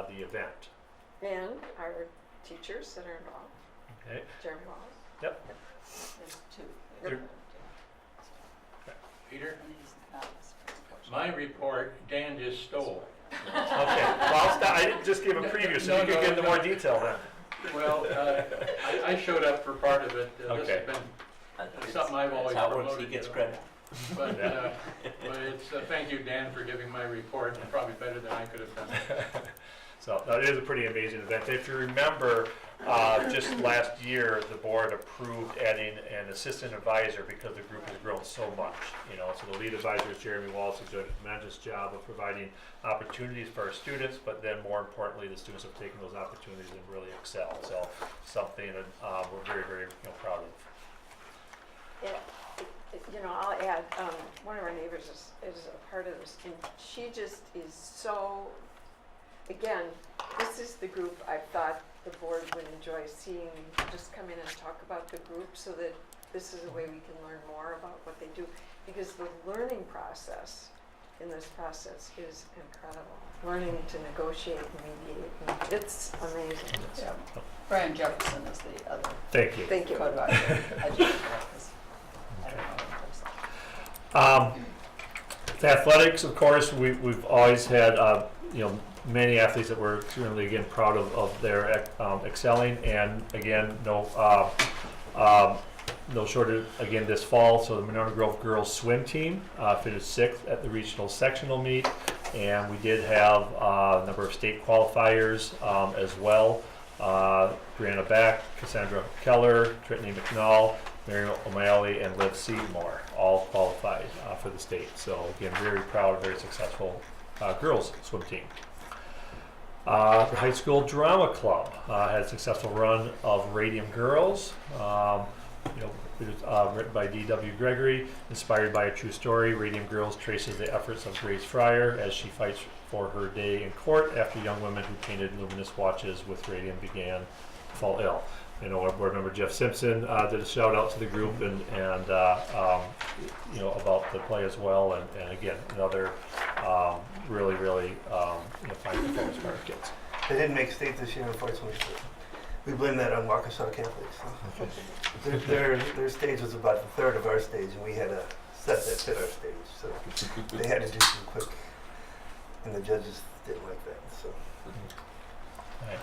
the event. And our teachers that are involved. Okay. Jeremy Wallace. Yep. There's two. There- Peter, Not my report, Dan just stole. Okay, well, I didn't just give a preview, so you No, could get into no. more detail then. Well, I showed up for part of it. This Okay. has been something I've always That's how it promoted. works, he gets you know. credit. But it's, thank you, Dan, for giving my report, and probably better than I could have done. So it is a pretty amazing event. If you remember, just last year, the board approved adding an assistant advisor because the group has grown so much. So the lead advisor is Jeremy Wallace, who's doing a tremendous job of providing opportunities for our students, but then more importantly, the students have taken those opportunities and really excel. So something that we're very, very proud of. Yeah, I'll add, one of our neighbors is a part of this, and she just is so, again, this is the group I thought the board would enjoy seeing, just come in and talk about the group so that this is a way we can learn more about what they do. Because the learning process in this process is incredible. Learning to negotiate and mediate, and it's amazing. Yeah. Brian Jefferson is the other Thank you. Thank you. code advisor. I just I don't know him personally. The athletics, of course, we've always had many athletes that we're extremely again proud of their excelling, and again no shortage again this fall. So the Monona Grove girls swim team finished 6th at the regional sectional meet, and we did have a number of state qualifiers as well. Brianna Back, Cassandra Keller, Brittany McNall, Mary O'Malley, and Liv Seymour all qualified for the state. So again, very proud, very successful girls swim team. The high school drama club had a successful run of Radium Girls. It was written by D.W. Gregory, inspired by a true story. Radium Girls traces the efforts of Grace Fryer as she fights for her day in court after young women who painted luminous watches with radium began to fall ill. Our board member Jeff Simpson did a shout out to the group and about the play as well, and again another really fine performance by our kids. They didn't make state this year, unfortunately. We blame that on Waukesha Catholics. Their stage was about a third of our stage, and we had a set that fit our stage. So they had to do some quick, and the judges didn't like that. So. Right.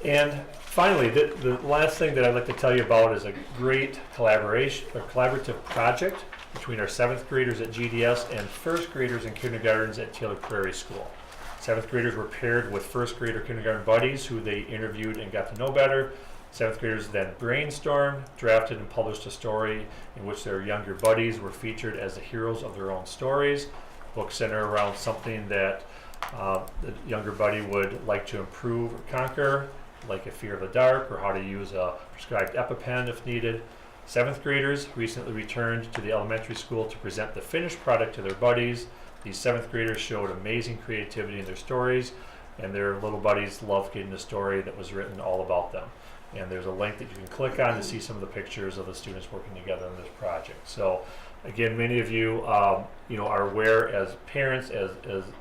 And finally, the last thing that I'd like to tell you about is a great collaborative project between our 7th graders at GDS and 1st graders and kindergartens at Taylor Prairie School. 7th graders were paired with 1st grader kindergarten buddies who they interviewed and got to know better. 7th graders then brainstormed, drafted, and published a story in which their younger buddies were featured as the heroes of their own stories. Books center around something that the younger buddy would like to improve or conquer, like a fear of the dark, or how to use a prescribed EpiPen if needed. 7th graders recently returned to the elementary school to present the finished product to their buddies. These 7th graders showed amazing creativity in their stories, and their little buddies loved getting a story that was written all about them. And there's a link that you can click on to see some of the pictures of the students working together on this project. So again, many of you are aware as parents, as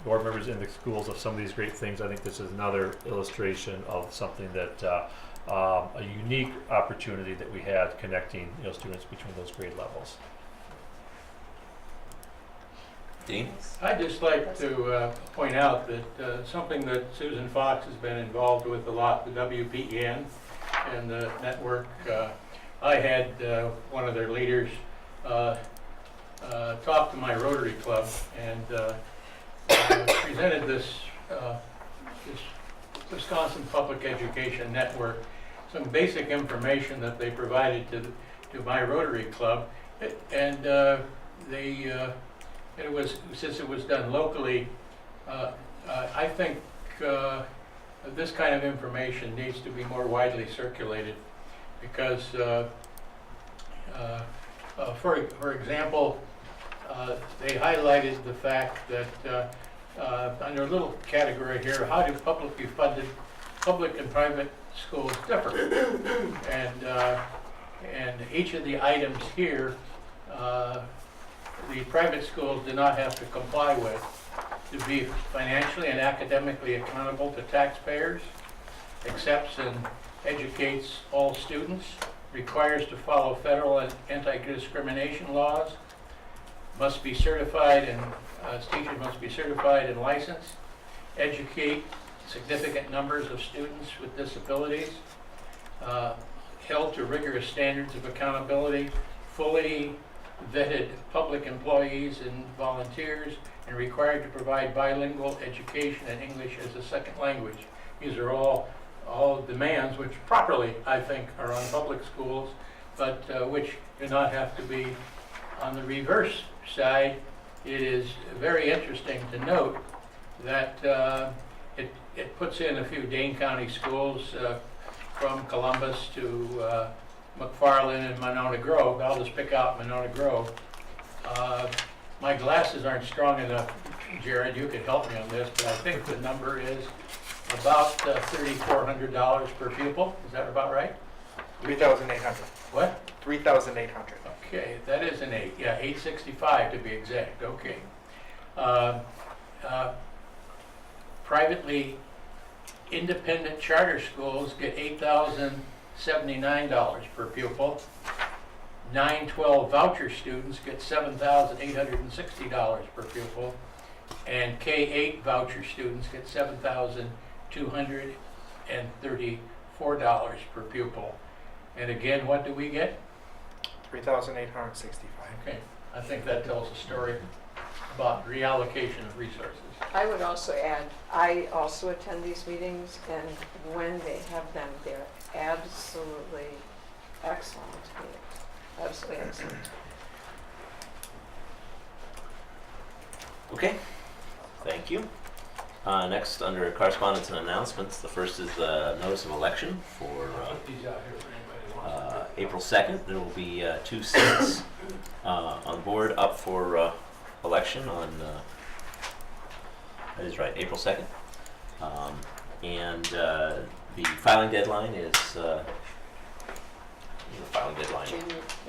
board members in the schools of some of these great things. I think this is another illustration of something that a unique opportunity that we had connecting students between those grade levels. Dean? I'd just like to point out that something that Susan Fox has been involved with a lot, the WPEN and the network. I had one of their leaders talk to my Rotary Club and presented this Wisconsin Public Education Network, some basic information that they provided to my Rotary Club, and it was, since it was done locally, I think this kind of information needs to be more widely circulated because, for example, they highlighted the fact that under a little category here, how do publicly funded public and private schools differ? And each of the items here, the private schools do not have to comply with, to be financially and academically accountable to taxpayers, accepts and educates all students, requires to follow federal and anti-discrimination laws, must be certified and teachers must be certified and licensed, educate significant numbers of students with disabilities, held to rigorous standards of accountability, fully vetted public employees and volunteers, and required to provide bilingual education and English as a second language. These are all demands which properly, I think, are on public schools, but which do not have to be on the reverse side. It is very interesting to note that it puts in a few Dane County schools from Columbus to McFarland and Monona Grove. I'll just pick out Monona Grove. My glasses aren't strong enough, Jared, you could help me on this, but I think the number is about $3,400 per pupil. Is that about right? 3,800. What? 3,800. Okay, that is an 8. Yeah, 865 to be exact. Okay. Privately independent charter schools get $8,079 per pupil. 912 voucher students get $7,860 per pupil. And K-8 voucher students get $7,234 per pupil. And again, what do we get? 3,865. Okay, I think that tells a story about reallocation of resources. I would also add, I also attend these meetings, and when they have them, they're absolutely excellent meetings. Absolutely excellent. Okay, thank you. Next, under correspondence and announcements, the first is the notice of election for These out here for anybody who wants to. April 2nd. There will be 2 seats on the board up for election on, that is right, April 2nd. And the filing deadline is, the filing deadline?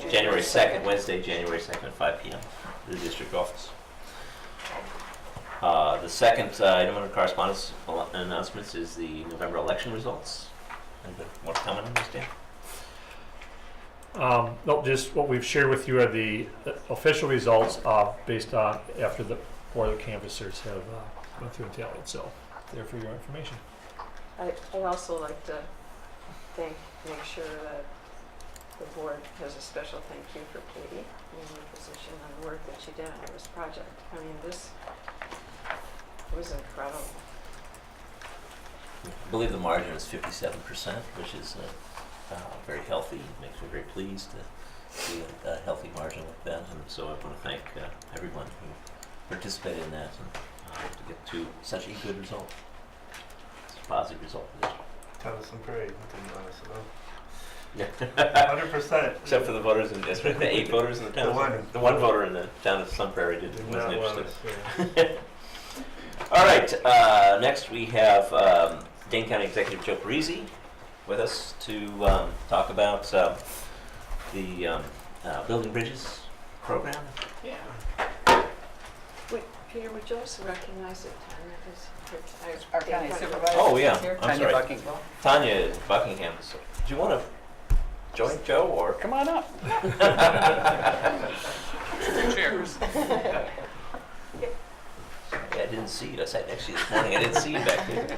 January 2nd, Wednesday, January 2nd at 5 p.m. to the district office. The second item under correspondence announcements is the November election results. Anybody want to comment on this, Dan? No, just what we've shared with you are the official results based on after the board of canvassers have went through and tallied. So, there for your information. I also like to make sure that the board has a special thank you for Katie in her position and the work that she did on this project. I mean, this was incredible. I believe the margin is 57%, which is very healthy. Makes me very pleased to see a healthy margin like that. And so I want to thank everyone who participated in that and to get to such a good result. It's a positive result for this. Thomas and Parade, didn't honest enough. Yeah. 100%. Except for the voters in the 8 voters in the town. The one voter in the town of Sun Prairie wasn't not interested. want us, All right, next we have Dane County Executive Joe Parisi with us to talk about the Building Bridges program. Yeah. Wait, Peter, would you also recognize that Tanya is here? Our county supervisor. Oh, yeah, Here, I'm Tanya sorry. Buckingham. Tanya Buckingham. So, do you want to join Joe or? Come on up. Cheers. Yeah, I didn't see you. I sat next to you this morning. I didn't see you back there.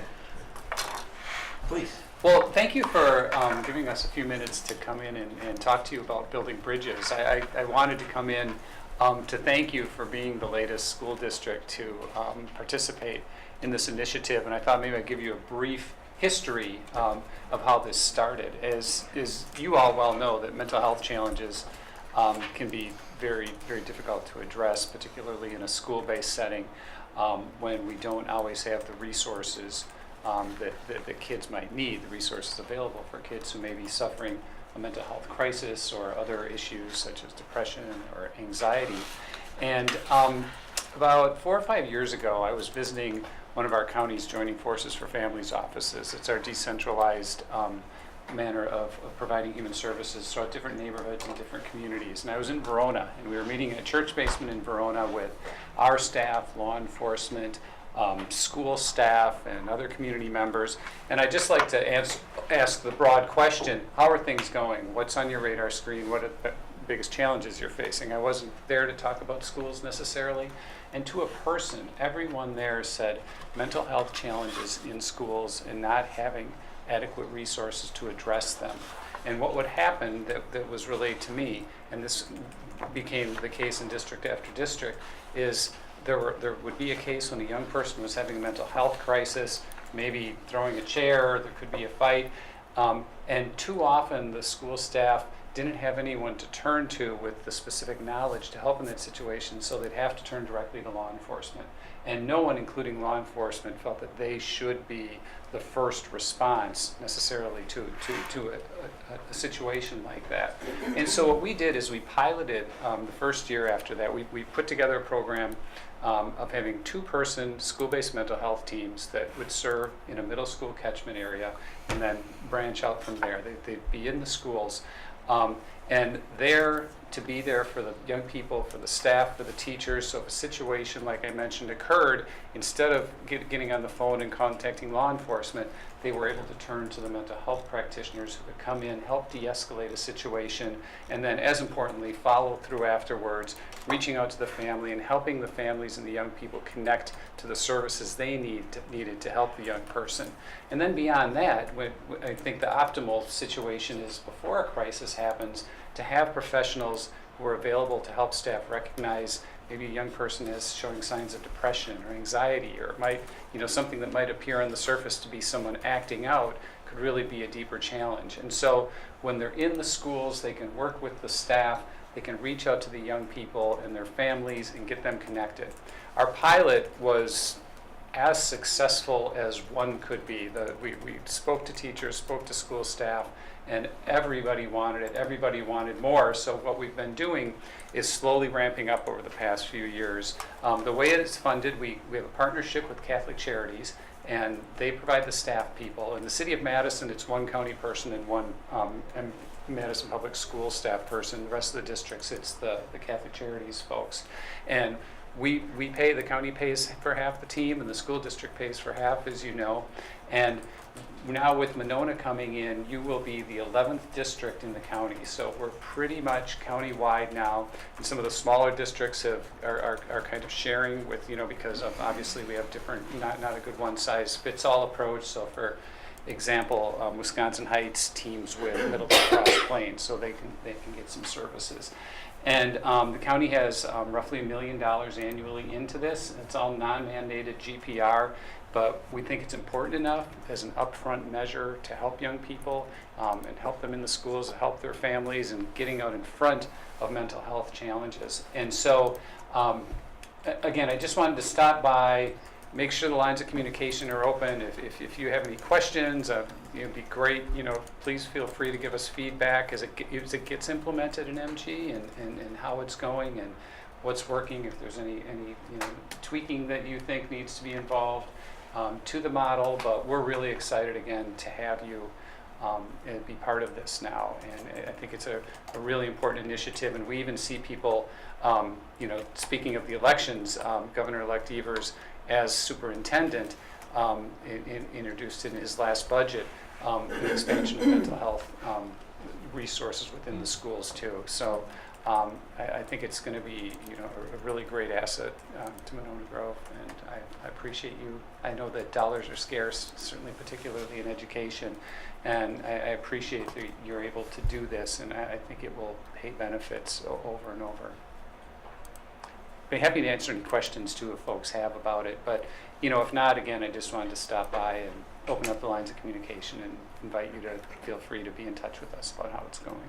Please. Well, thank you for giving us a few minutes to come in and talk to you about building bridges. I wanted to come in to thank you for being the latest school district to participate in this initiative, and I thought maybe I'd give you a brief history of how this started. As you all well know, that mental health challenges can be very, very difficult to address, particularly in a school-based setting when we don't always have the resources that kids might need, the resources available for kids who may be suffering a mental health crisis or other issues such as depression or anxiety. And about 4 or 5 years ago, I was visiting one of our county's Joining Forces for Families offices. It's our decentralized manner of providing human services throughout different neighborhoods and different communities. And I was in Verona, and we were meeting in a church basement in Verona with our staff, law enforcement, school staff, and other community members. And I'd just like to ask the broad question, how are things going? What's on your radar screen? What are the biggest challenges you're facing? I wasn't there to talk about schools necessarily. And to a person, everyone there said mental health challenges in schools and not having adequate resources to address them. And what would happen that was relayed to me, and this became the case in district after district, is there would be a case when a young person was having a mental health crisis, maybe throwing a chair, there could be a fight, and too often the school staff didn't have anyone to turn to with the specific knowledge to help in that situation, so they'd have to turn directly to law enforcement. And no one, including law enforcement, felt that they should be the first response necessarily to a situation like that. And so what we did is we piloted the first year after that. We put together a program of having 2-person school-based mental health teams that would serve in a middle school catchment area and then branch out from there. They'd be in the schools. And they're to be there for the young people, for the staff, for the teachers. So if a situation like I mentioned occurred, instead of getting on the phone and contacting law enforcement, they were able to turn to the mental health practitioners who could come in, help de-escalate a situation, and then as importantly, follow through afterwards, reaching out to the family and helping the families and the young people connect to the services they needed to help the young person. And then beyond that, I think the optimal situation is before a crisis happens, to have professionals who are available to help staff recognize maybe a young person is showing signs of depression or anxiety, or might, something that might appear on the surface to be someone acting out could really be a deeper challenge. And so when they're in the schools, they can work with the staff, they can reach out to the young people and their families and get them connected. Our pilot was as successful as one could be. We spoke to teachers, spoke to school staff, and everybody wanted it. Everybody wanted more. So what we've been doing is slowly ramping up over the past few years. The way it's funded, we have a partnership with Catholic Charities, and they provide the staff people. In the city of Madison, it's one county person and one Madison Public School staff person. The rest of the districts, it's the Catholic Charities folks. And we pay, the county pays for half the team, and the school district pays for half, as you know. And now with Monona coming in, you will be the 11th district in the county. So we're pretty much county-wide now. And some of the smaller districts are kind of sharing with, because of obviously we have different, not a good one-size-fits-all approach. So for example, Wisconsin Heights teams with Middleton Cross Plains, so they can get some services. And the county has roughly $1 million annually into this. It's all non-mandated GPR, but we think it's important enough as an upfront measure to help young people and help them in the schools, to help their families, and getting out in front of mental health challenges. And so, again, I just wanted to stop by, make sure the lines of communication are open. If you have any questions, it'd be great. Please feel free to give us feedback as it gets implemented in MG and how it's going and what's working. If there's any tweaking that you think needs to be involved to the model. But we're really excited again to have you and be part of this now. And I think it's a really important initiative. And we even see people, speaking of the elections, Governor-elect Evers, as superintendent, introduced in his last budget the expansion of mental health resources within the schools too. So I think it's going to be a really great asset to Monona Grove, and I appreciate you. I know that dollars are scarce, certainly particularly in education, and I appreciate that you're able to do this, and I think it will pay benefits over and over. Be happy to answer any questions too if folks have about it, but if not, again, I just wanted to stop by and open up the lines of communication and invite you to feel free to be in touch with us about how it's going.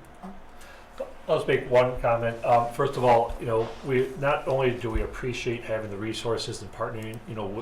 I'll just make one comment. First of all, we not only do we appreciate having the resources and partnering,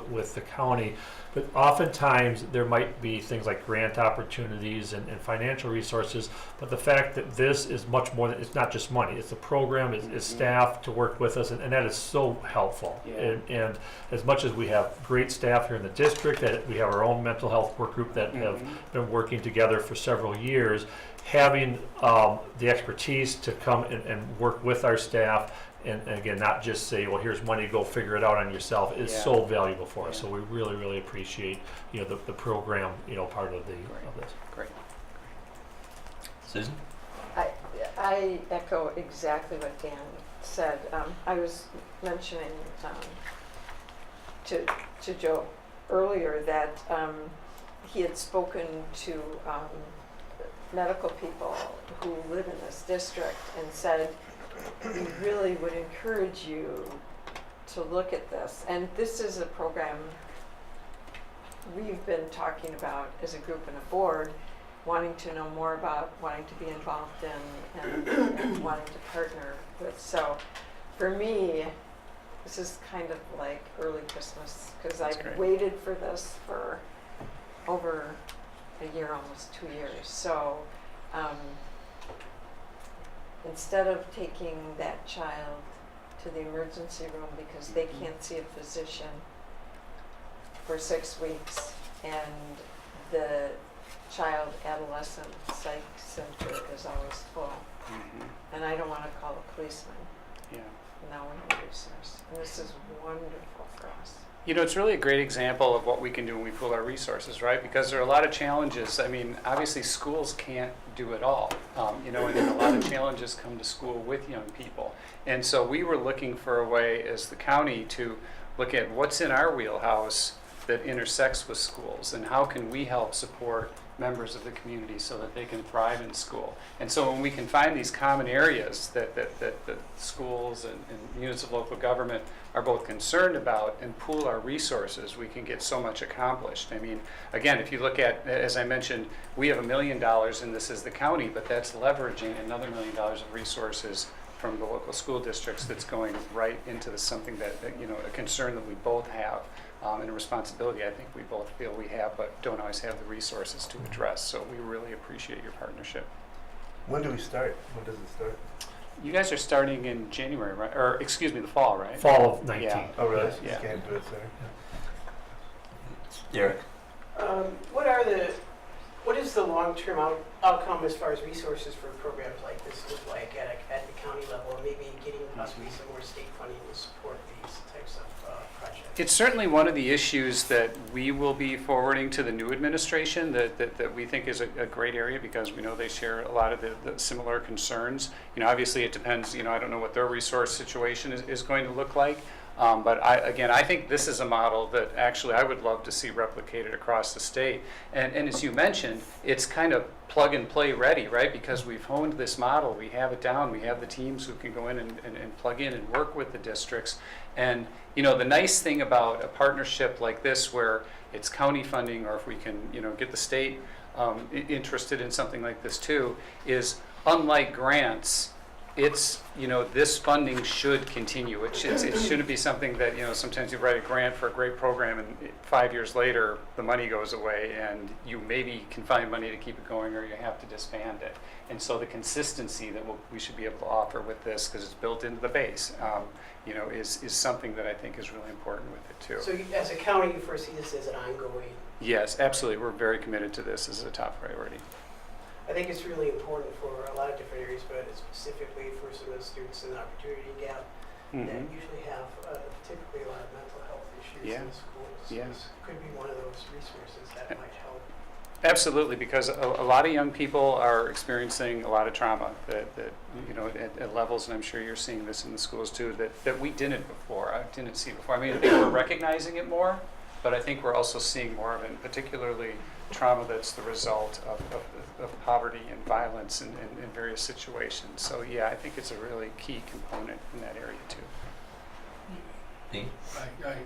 with the county, but oftentimes there might be things like grant opportunities and financial resources. But the fact that this is much more than, it's not just money, it's a program, it's staff to work with us, and that is so helpful. Yeah. And as much as we have great staff here in the district, that we have our own mental health work group that have been working together for several years, having the expertise pleased to come and work with our staff, and again, not just say, well, here's money, go figure it out on yourself, is Yeah. so valuable for us. Yeah. So we really, really appreciate, the program, part of Great. this. Great. Susan? I echo exactly what Dan said. I was mentioning to Joe earlier that he had spoken to medical people who live in this district and said, we really would encourage you to look at this. And this is a program we've been talking about as a group and a board, wanting to know more about, wanting to be involved in, and wanting to partner with. So for me, this is kind of like early Christmas, because That's I've great. waited for this for over a year, almost 2 years. So instead of taking that child to the emergency room because they can't see a physician for 6 weeks, and the child adolescent psych center is always full, Mhm. and I don't want to call a policeman. Yeah. Now we have a resource, and this is wonderful for us. It's really a great example of what we can do when we pool our resources, right? Because there are a lot of challenges. I mean, obviously schools can't do it all, and a lot of challenges come to school with young people. And so we were looking for a way as the county to look at what's in our wheelhouse that intersects with schools, and how can we help support members of the community so that they can thrive in school. And so when we can find these common areas that schools and units of local government are both concerned about and pool our resources, we can get so much accomplished. I mean, again, if you look at, as I mentioned, we have $1 million in this as the county, but that's leveraging another $1 million of resources from the local school districts that's going right into something that, a concern that we both have. And a responsibility I think we both feel we have, but don't always have the resources to address. So we really appreciate your partnership. When do we start? When does it start? You guys are starting in January, right? Or excuse me, the fall, right? Fall of 19. Yeah. Oh, really? Yeah. You can't do it, sir. Derek? What is the long-term outcome as far as resources for programs like this look like at the county level, and maybe getting possibly some more state funding to support these types of projects? It's certainly one of the issues that we will be forwarding to the new administration that we think is a great area, because we know they share a lot of the similar concerns. Obviously it depends, I don't know what their resource situation is going to look like. But I think this is a model that actually I would love to see replicated across the state. And as you mentioned, it's kind of plug and play ready, right? Because we've honed this model, we have it down, we have the teams who can go in and plug in and work with the districts. And the nice thing about a partnership like this, where it's county funding, or if we can get the state interested in something like this too, is unlike grants, it's, this funding should continue. It shouldn't be something that, sometimes you write a grant for a great program and 5 years later the money goes away and you maybe can find money to keep it going, or you have to disband it. And so the consistency that we should be able to offer with this, because it's built into the base, is something that I think is really important with it too. So as a county, you foresee this as an ongoing? Yes, absolutely. We're very committed to this as a top priority. I think it's really important for a lot of different areas, but specifically for some of the students in the opportunity gap that usually have typically a lot of mental health issues Yeah. in the schools. Yeah. This could be one of those resources that might help. Absolutely, because a lot of young people are experiencing a lot of trauma that at levels, and I'm sure you're seeing this in the schools too, that we didn't before. I didn't see before. I mean, I think we're recognizing it more, but I think we're also seeing more of it, and particularly trauma that's the result of poverty and violence in various situations. So yeah, I think it's a really key component in that area too. Dean?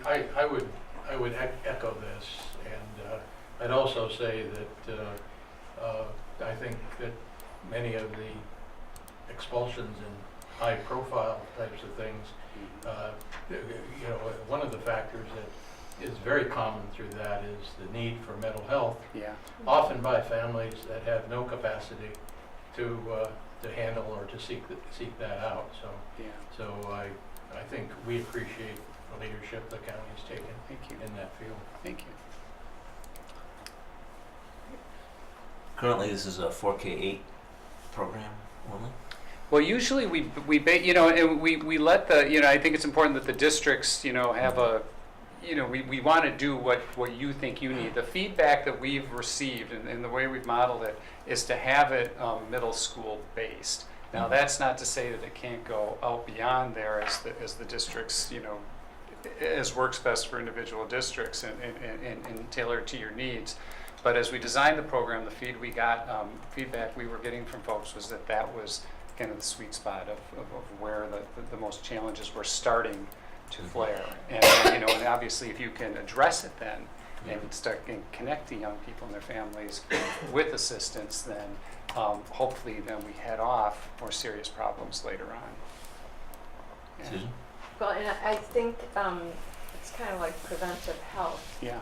I would echo this, and I'd also say that I think that many of the expulsions and high-profile types of things, one of the factors that is very common through that is the need for mental health, Yeah. often by families that have no capacity to handle or to seek that out. Yeah. So I think we appreciate the leadership the county's taken Thank you. in that field. Thank you. Currently, this is a 4K8 program only? Well, usually and we let I think it's important that the districts, have we want to do what you think you need. The feedback that we've received and the way we've modeled it is to have it middle school based. Now, that's not to say that it can't go out beyond there as the districts, as works best for individual districts and tailored to your needs. But as we designed the program, the feedback we were getting from folks was that was kind of the sweet spot of where the most challenges were starting to flare. And and obviously if you can address it then and start connecting young people and their families with assistance, then hopefully then we head off more serious problems later on. Yeah. Susan? Well, and I think it's kind of like preventive health. Yeah.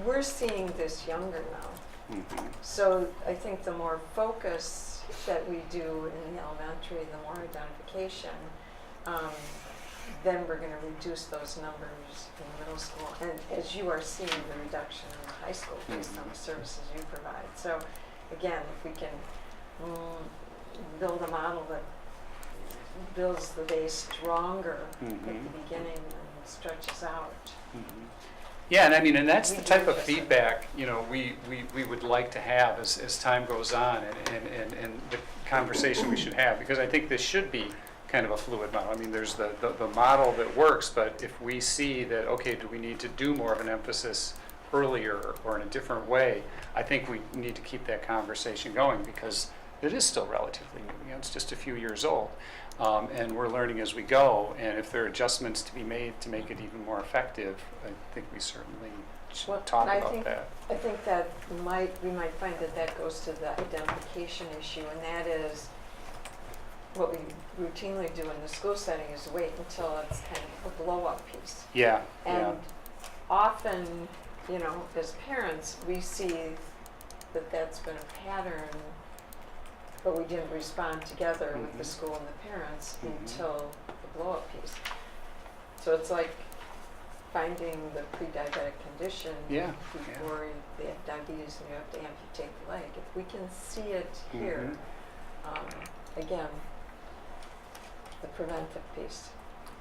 We're seeing this younger now. Mm-hmm. So I think the more focus that we do in the elementary, the more identification, then we're going to reduce those numbers in middle school. And as you are seeing the reduction in the high school based on the services you provide. So again, if we can build a model that builds the base stronger at the beginning and stretches out. Mm-hmm. Yeah, and that's We the type do of this. feedback, we would like to have as time goes on and the conversation we should have, because I think this should be kind of a fluid model. I mean, there's the model that works, but if we see that, okay, do we need to do more of an emphasis earlier or in a different way, I think we need to keep that conversation going, because it is still relatively new. It's just a few years old. And we're learning as we go, and if there are adjustments to be made to make it even more effective, I think we certainly should Well, talk and I about think- that. I think that we might find that goes to the identification issue, and that is what we routinely do in the school setting is wait until it's kind of a blow-up piece. Yeah, And often, as parents, we see that that's been a pattern, but we didn't respond together with the school and the parents until the blow-up piece. So it's like finding the pre-diabetic condition before they have diabetes and you have to amputate the leg. If we can see it here, again, the preventive piece.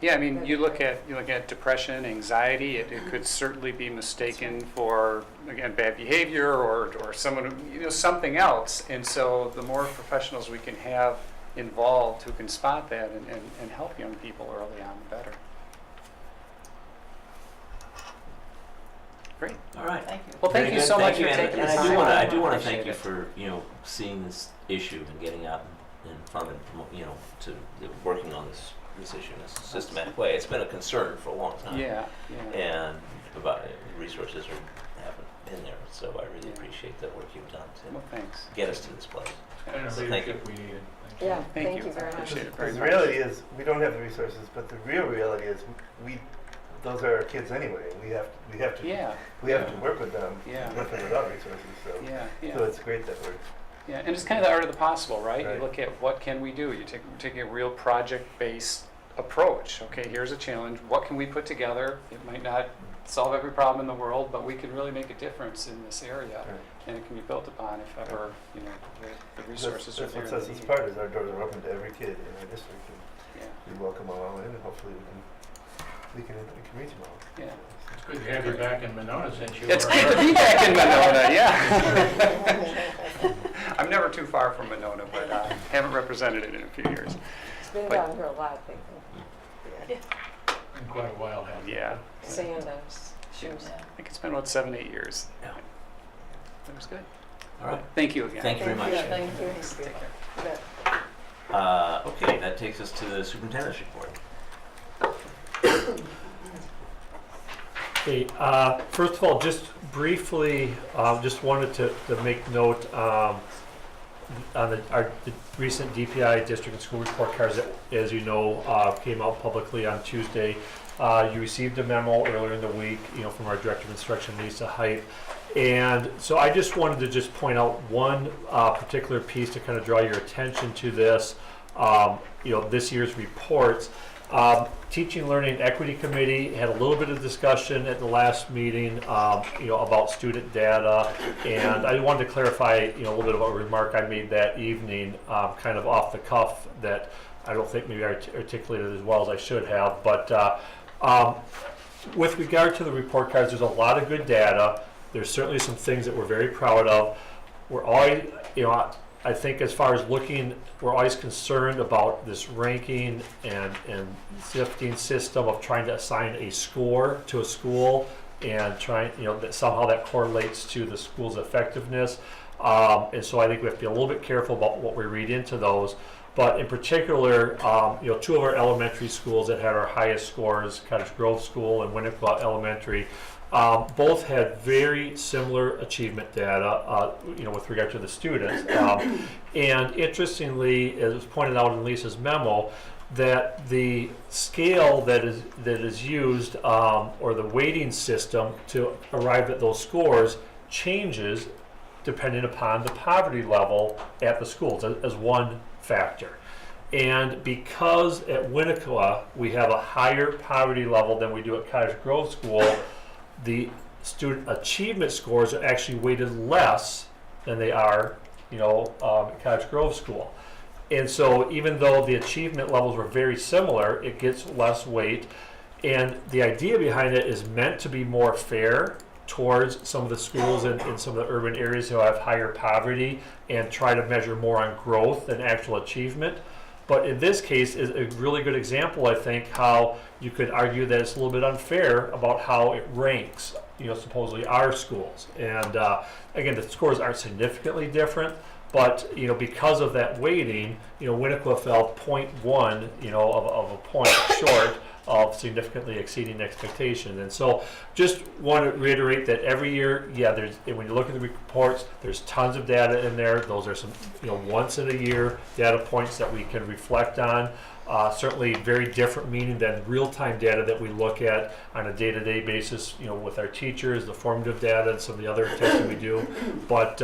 Yeah, I mean, you look at depression, anxiety. It could certainly be mistaken for, again, bad behavior or someone something else. And so the more professionals we can have involved who can spot that and help young people early on, the better. Great. All right. Thank you. Well, thank Very you good. so much Thank for you. taking And the I time. do want to Appreciate thank you it. for seeing this issue and getting out in front of it, to working on this issue in a systematic way. It's been a concern for a long time. Yeah. And about resources haven't been there, so I really appreciate the work you've done to Well, thanks. get us to this place. And the So thank you. leadership we needed. Thank you. Yeah, Thank thank you. you very much. Appreciate it very The much. reality is, we don't have the resources, but the real reality is, those are our kids anyway. We have to Yeah. work with them, Yeah. with or without resources. So, Yeah. so it's great that we're. Yeah, and it's kind of the art of the possible, right? Right. You look at what can we do. You're taking a real project-based approach. Okay, here's a challenge. What can we put together? It might not solve every problem in the world, but we can really make a difference in this area, Right. and it can be built upon if ever the resources That's are what there. sets us apart. Is our doors are open to every kid in our district, and Yeah, we welcome them all in, and hopefully we can reach them all. yeah. It's good to have you back in Monona since you It's were. good to be back in Monona. Yeah. I'm never too far from Monona, but I haven't represented it in a few years. It's been But- down here a lot, I think. In quite a while, have you? Yeah, Sand and shoes. I think it's been about 7-8 years. Yeah. That was good. All right. Thank you again. Thank you very much. Thank you. Take care. You bet. Okay, that takes us to the superintendent's report. Okay, first of all, just briefly, just wanted to make note on the recent DPI district and school report cards that, as you know, came out publicly on Tuesday. You received a memo earlier in the week, from our director of instruction, Lisa Height. And so I just wanted to just point out one particular piece to kind of draw your attention to this, this year's reports. Teaching, Learning, and Equity Committee had a little bit of discussion at the last meeting, about student data. And I wanted to clarify, a little bit about a remark I made that evening, kind of off the cuff, that I don't think maybe I articulated as well as I should have. But with regard to the report cards, there's a lot of good data. There's certainly some things that we're very proud of. We're always, I think as far as looking, we're always concerned about this ranking and sifting system of trying to assign a score to a school and trying, that somehow that correlates to the school's effectiveness. And so I think we have to be a little bit careful about what we read into those. But in particular, two of our elementary schools that had our highest scores, Cottage Grove School and Winnequa Elementary, both had very similar achievement data, with regard to the students. And interestingly, as was pointed out in Lisa's memo, that the scale that is used, or the weighting system to arrive at those scores, changes depending upon the poverty level at the schools as one factor. And because at Winnequa we have a higher poverty level than we do at Cottage Grove School, the student achievement scores are actually weighted less than they are, at Cottage Grove School. And so even though the achievement levels were very similar, it gets less weight. And the idea behind it is meant to be more fair towards some of the schools in some of the urban areas who have higher poverty, and try to measure more on growth than actual achievement. But in this case is a really good example, I think, how you could argue that it's a little bit unfair about how it ranks, supposedly our schools. And again, the scores aren't significantly different, but because of that weighting, Winnequa fell 0.1, of a point short of significantly exceeding expectations. And so just want to reiterate that every year, when you look at the reports, there's tons of data in there. Those are some, once in a year data points that we can reflect on. Certainly very different meaning than real-time data that we look at on a day-to-day basis, with our teachers, the formative data, and some of the other testing we do. But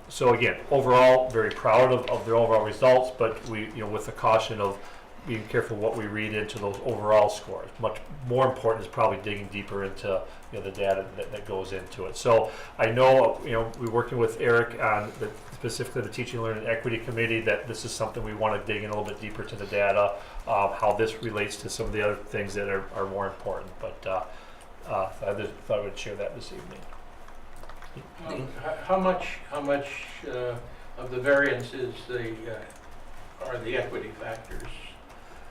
so again, overall, very proud of the overall results, but we, with the caution of being careful what we read into those overall scores. Much more important is probably digging deeper into the data that goes into it. So I know we're working with Eric on specifically the Teaching, Learning, and Equity Committee, that this is something we want to dig in a little bit deeper to the data, how this relates to some of the other things that are more important. But I just thought I would share that this evening. How much of the variance is are the equity factors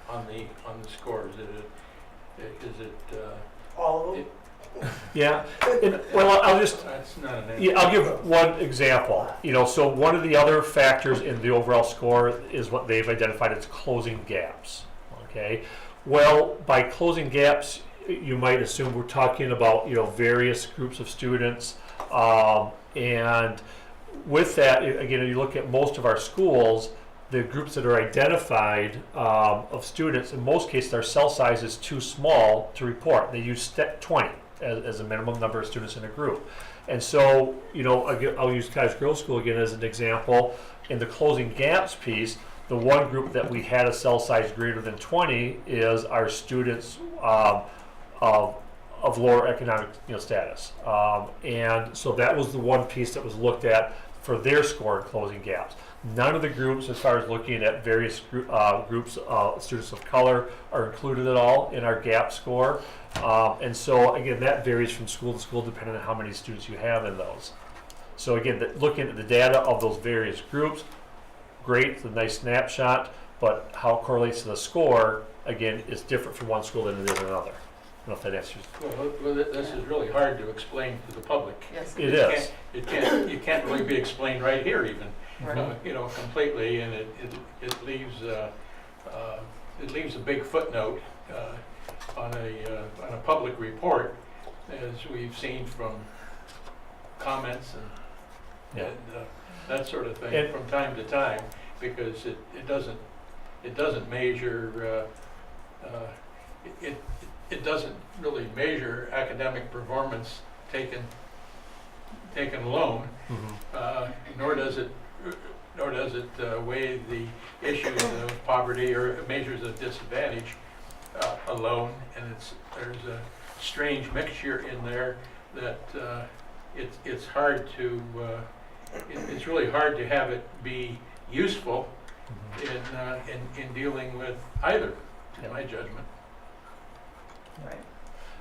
on the scores? Is it All of them? Yeah. Well, I'll just. That's not an answer. Yeah, I'll give one example. So one of the other factors in the overall score is what they've identified as closing gaps. Okay. Well, by closing gaps, you might assume we're talking about various groups of students, and with that, again, you look at most of our schools, the groups that are identified of students, in most cases, their cell size is too small to report. They use 20 as a minimum number of students in a group. And so, I'll use Cottage Grove School again as an example. In the closing gaps piece, the one group that we had a cell size greater than 20 is our students of lower economic status. And so that was the one piece that was looked at for their score in closing gaps. None of the groups, as far as looking at various groups of students of color, are included at all in our gap score. And so again, that varies from school to school depending on how many students you have in those. So again, looking at the data of those various groups, great, it's a nice snapshot, but how it correlates to the score, again, is different from one school than it is another. I don't know if that answers. Well, this is really hard to explain to the public. Yes. It is. It can't really be explained right here even. Right. Completely, and it leaves a big footnote on a public report, as we've seen from comments and that sort of thing from time to time, because it doesn't measure it doesn't really measure academic performance taken alone, nor does it nor does it weigh the issues of poverty or measures of disadvantage alone. And there's a strange mixture in there that it's hard to it's really hard to have it be useful in dealing with either, in my judgment. Right.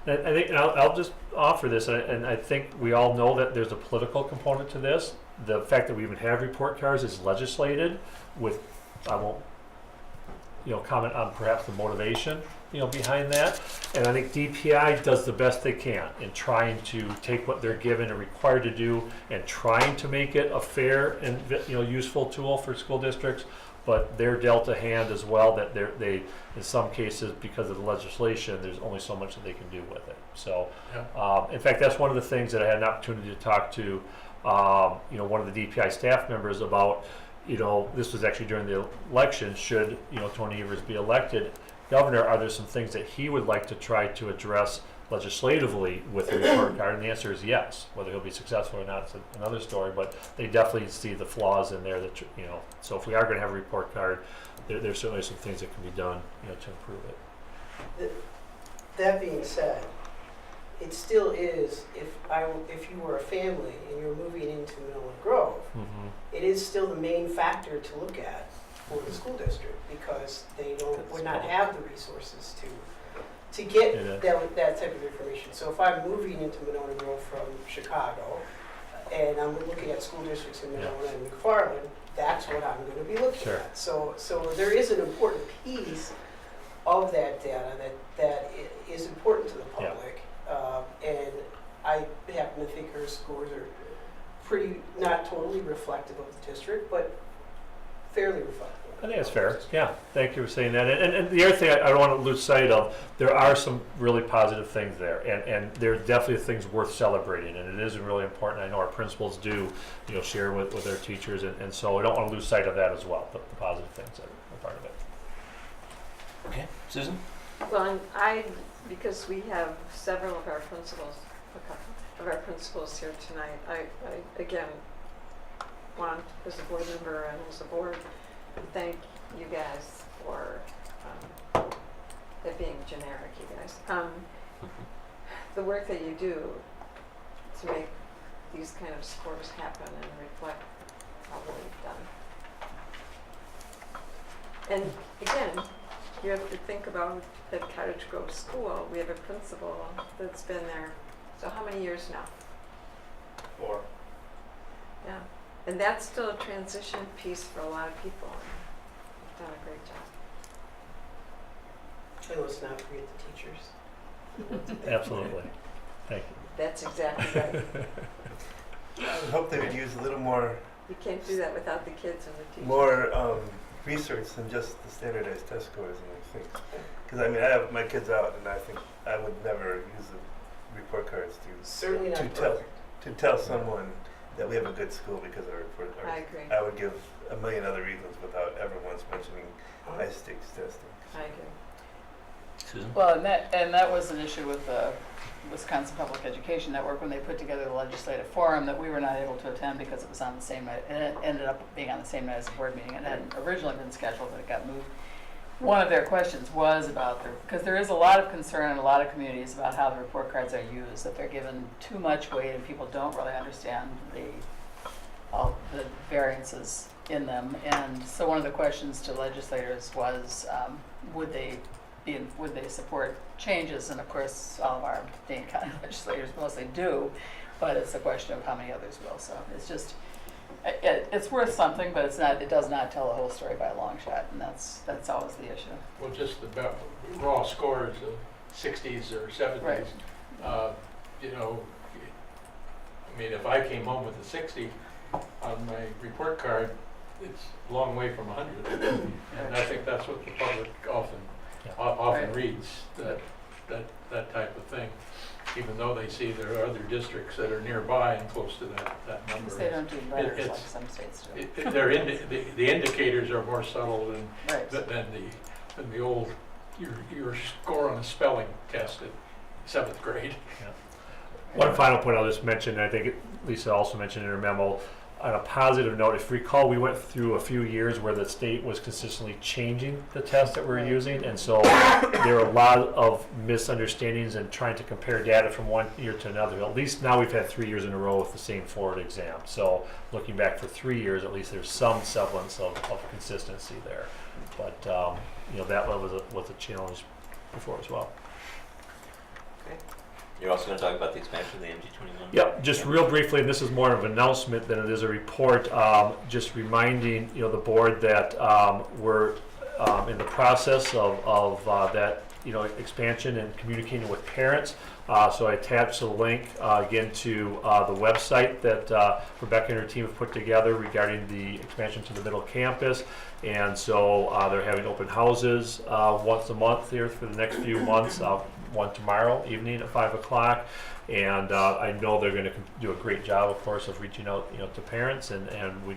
And I think, and I'll just offer this, and I think we all know that there's a political component to this. The fact that we even have report cards is legislated with, I won't, comment on perhaps the motivation, behind that. And I think DPI does the best they can in trying to take what they're given and required to do and trying to make it a fair and, useful tool for school districts. But they're dealt a hand as well that they, in some cases, because of the legislation, there's only so much that they can do with it. So, in fact, that's one of the things that I had an opportunity to talk to, one of the DPI staff members about. This was actually during the election. Should Tony Evers be elected governor, are there some things that he would like to try to address legislatively with the report card? And the answer is yes. Whether he'll be successful or not is another story, but they definitely see the flaws in there that, so if we are going to have a report card, there's certainly some things that can be done, to improve it. That being said, it still is, if you were a family and you're moving into Monona Grove, it is still the main factor to look at for the school district, because they would not have the resources to get that type of information. So if I'm moving into Monona Grove from Chicago, and I'm looking at school districts in Monona and McFarland, that's what I'm going to be looking at. So there is an important piece of that data that is important to the public. And I happen to think her scores are not totally reflective of the district, but fairly reflective. I think that's fair. Yeah, thank you for saying that. And the other thing I don't want to lose sight of, there are some really positive things there, and there are definitely things worth celebrating, and it is really important. I know our principals do, share with their teachers, and so I don't want to lose sight of that as well, the positive things that are part of it. Okay, Susan? Well, because we have several of our principals, here tonight, I again want, as a board member and as a board, to thank you guys for it being generic, you guys. The work that you do to make these kind of scores happen and reflect how well you've done. And again, you have to think about at Cottage Grove School, we have a principal that's been there, so how many years now? 4. Yeah, and that's still a transition piece for a lot of people. You've done a great job. And let's not forget the teachers. Absolutely. Thank you. That's exactly right. I would hope they would use a little more You can't do that without the kids and the teachers. more research than just the standardized test scores and things. Because I have my kids out, and I think I would never use the report cards Certainly not tell perfect. to tell someone that we have a good school because of our report cards. I agree. I would give a million other reasons without ever once mentioning high stakes testing. I agree. Susan? Well, and that was an issue with the Wisconsin Public Education Network when they put together the legislative forum that we were not able to attend because it was on the same night. It ended up being on the same night as the board meeting. It hadn't originally been scheduled, but it got moved. One of their questions was about because there is a lot of concern in a lot of communities about how the report cards are used, that they're given too much weight and people don't really understand all the variances in them. And so one of the questions to legislators was, would they support changes? And of course, all of our Dane County legislators mostly do, but it's a question of how many others will. So it's just, it's worth something, but it does not tell the whole story by a long shot, and that's always the issue. Well, just the raw scores of 60s or 70s. Right. If I came home with a 60 on my report card, it's a long way from 100. And I think that's what the public often Right. reads, that type of thing, even though they see there are other districts that are nearby and close to that number. Because they don't do letters it's- like some states do. The indicators are more subtle Right. than the old, your score on a spelling test at 7th grade. One final point I'll just mention, and I think Lisa also mentioned in her memo, on a positive note, if you recall, we went through a few years where the state was consistently changing the test that we're Right. using, and so there are a lot of misunderstandings and trying to compare data from one year to another. At least now we've had 3 years in a row with the same Florida exam. So looking back for 3 years, at least there's some semblance of consistency there. But that one was a challenge before as well. You're also going to talk about the expansion of the MG21? Yep, just real briefly, and this is more of an announcement than it is a report, just reminding, the board that we're in the process of that, expansion and communicating with parents. So I attached a link again to the website that Rebecca and her team have put together regarding the expansion to the middle campus. And so they're having open houses once a month here for the next few months. One tomorrow evening at 5 o'clock, and I know they're going to do a great job, of course, of reaching out, to parents, and I'm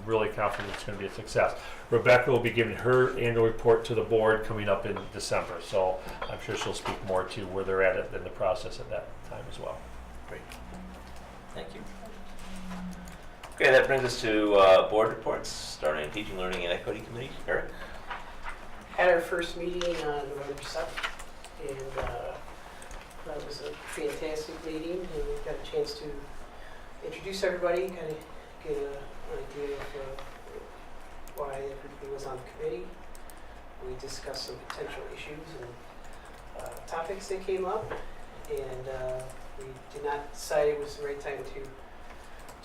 really confident it's going to be a success. Rebecca will be giving her annual report to the board coming up in December, so I'm sure she'll speak more to where they're at in the process at that time as well. Great. Thank you. Okay, that brings us to board reports, starting Teaching, Learning, and Equity Committee. Eric? Had our first meeting on November 7th, and that was a fantastic meeting, and we got a chance to introduce everybody, kind of get an idea of why everybody was on the committee. We discussed some potential issues and topics that came up, and we did not decide it was the right time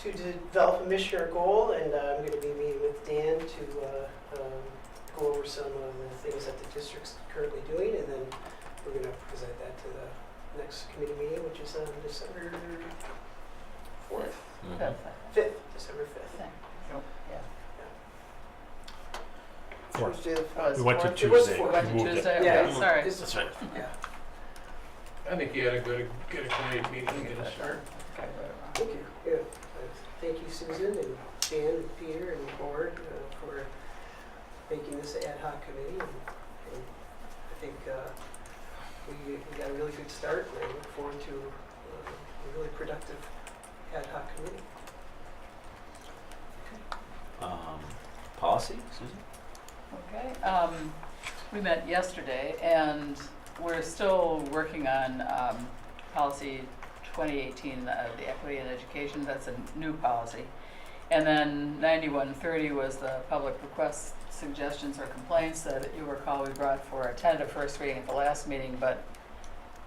to develop a mission or goal, and I'm going to be meeting with Dan to go over some of the things that the district's currently doing, and then we're going to present that to the next committee meeting, which is on December 4th. Mhm. 5th, December 5th. Fourth. Tuesday the We went to 4th. It was Tuesday. fourth. Went to We moved it. Tuesday, Yeah. okay, sorry. This is- That's right. Yeah. I think you had a good, get a committee meeting and get a start. Okay, Thank you. Yeah. Thank you, Susan and Dan and Peter and the board for making this ad hoc committee. And I think we got a really good start, and I look forward to a really productive ad hoc committee. Policy, Susan? Okay, we met yesterday, and we're still working on policy 2018, the equity in education. That's a new policy. And then 9130 was the public requests, suggestions, or complaints that you recall we brought for a tentative first reading at the last meeting, but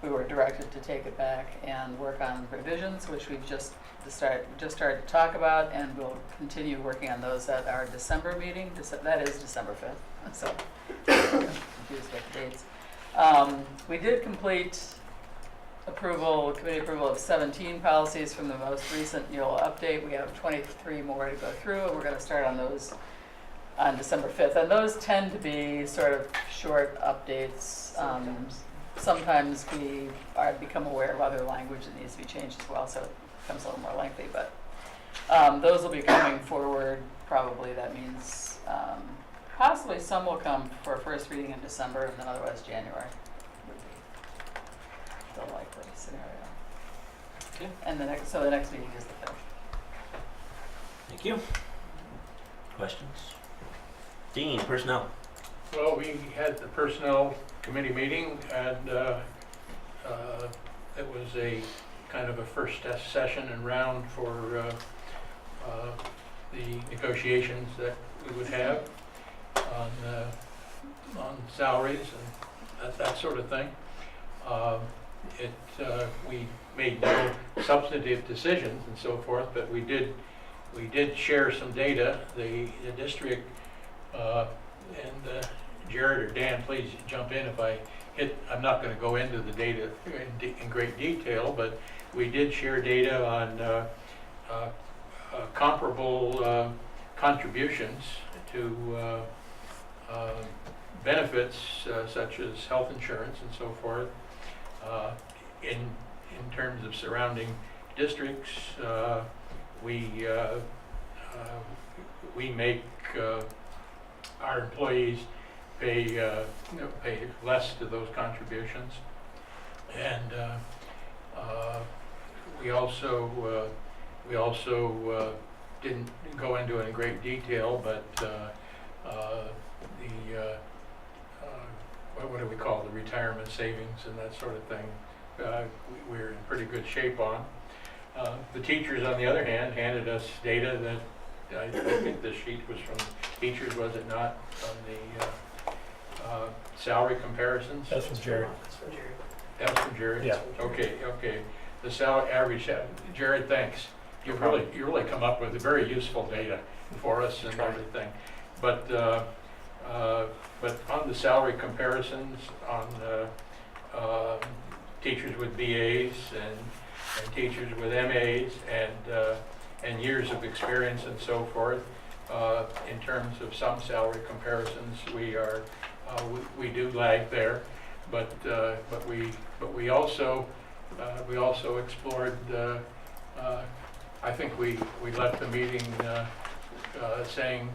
we were directed to take it back and work on revisions, which we've just started to talk about, and we'll continue working on those at our December meeting. That is December 5th, so confused with the dates. We did complete committee approval of 17 policies from the most recent Neola update. We have 23 more to go through, and we're going to start on those on December 5th. And those tend to be sort of short updates. Sometimes we become aware of other language that needs to be changed as well, so it becomes a little more lengthy. But those will be coming forward probably. That means possibly some will come for a first reading in December, and then otherwise January would be the likely scenario. Okay. And the next meeting is the 5th. Thank you. Questions? Dean, personnel. Well, we had the personnel committee meeting, and it was a kind of a first session and round for the negotiations that we would have on salaries and that sort of thing. We made no substantive decisions and so forth, but we did share some data. The district and Jared or Dan, please jump in if I hit. I'm not going to go into the data in great detail, but we did share data on comparable contributions to benefits such as health insurance and so forth in terms of surrounding districts. We make our employees pay less to those contributions, and we also didn't go into it in great detail, but what do we call the retirement savings and that sort of thing, we're in pretty good shape on. The teachers, on the other hand, handed us data that, I think this sheet was from teachers, was it not, on the salary comparisons? That's from Jared. That's from Jerry. That was from Jared? Yeah. Okay. The salary average, Jared, thanks. You really come up with very useful data for us and everything. But on the salary comparisons, on teachers with BAs and teachers with MAs and years of experience and so forth, in terms of some salary comparisons, we do lag there. But we also explored. I think we left the meeting saying,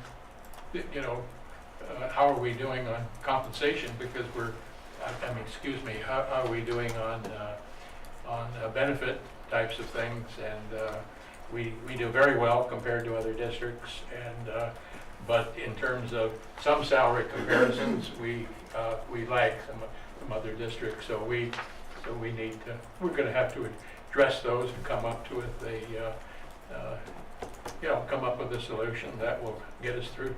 how are we doing on compensation? Because how are we doing on benefit types of things? And we do very well compared to other districts. And but in terms of some salary comparisons, we lag some other districts. So we're going to have to address those and come up with a solution that will get us through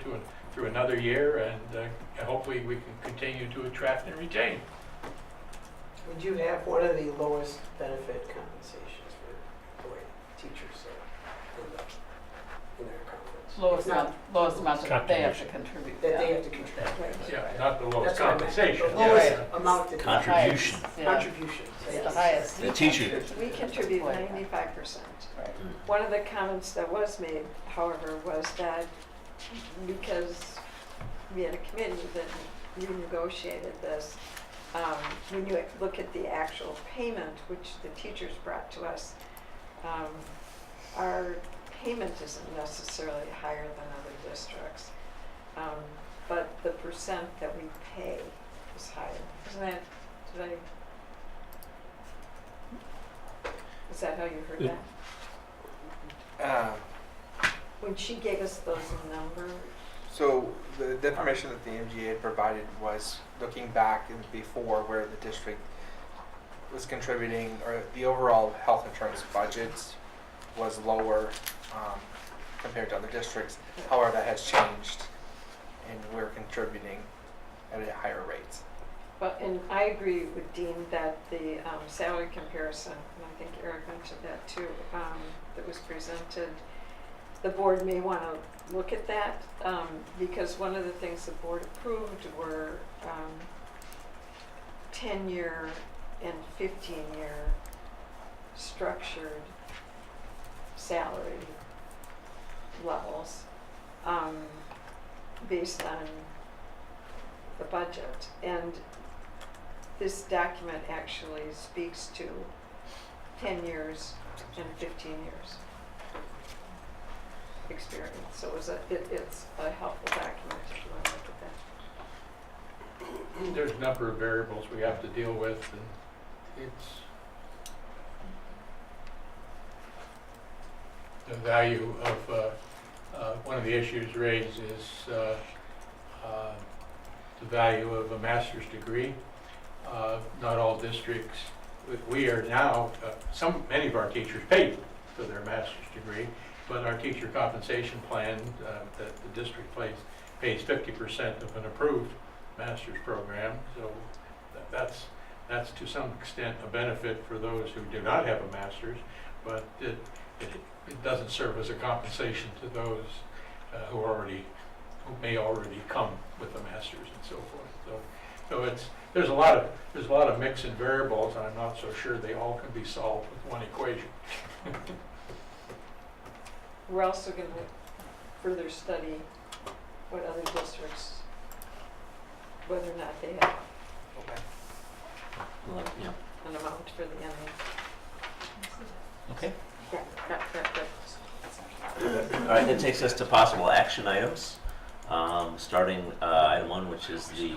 another year, and hopefully we can continue to attract and retain. Would you have one of the lowest benefit compensations for the way teachers in their conference? Lowest amount that they have to contribute. That yeah. they have to contribute. Yeah, not the lowest That's what I meant. compensation. The lowest Yeah. amount that Contribution. Yeah. contribution. It's Yes. the highest. The teacher. We contribute 95%. Right. One of the comments that was made, however, was that because we had a committee that renegotiated this, when you look at the actual payment, which the teachers brought to us, our payment isn't necessarily higher than other districts, but the percent that we pay is higher. Is that how you heard that? When she gave us those numbers, So the information that the MGA had provided was looking back and before where the district was contributing, or the overall health insurance budgets was lower compared to other districts. However, that has changed, and we're contributing at a higher rate. and I agree with Dean that the salary comparison, and I think Eric mentioned that too, that was presented, the board may want to look at that, because one of the things the board approved were 10-year and 15-year structured salary levels based on the budget. And this document actually speaks to 10 years and 15 years experience. So it's a helpful document if you want to look at that. There's a number of variables we have to deal with, and it's the value of one of the issues raised is the value of a master's degree. Not all districts. We are now many of our teachers paid for their master's degree, but our teacher compensation plan that the district pays 50% of an approved master's program. So that's to some extent a benefit for those who do not have a master's, but it doesn't serve as a compensation to those who may already come with a master's and so forth. So there's a lot of mix and variables, and I'm not so sure they all can be solved with one equation. We're also going to further study what other districts, whether or not they have Okay. Yeah. an amount for the MA. Okay. Yeah. All right, that takes us to possible action items. Starting item 1, which is the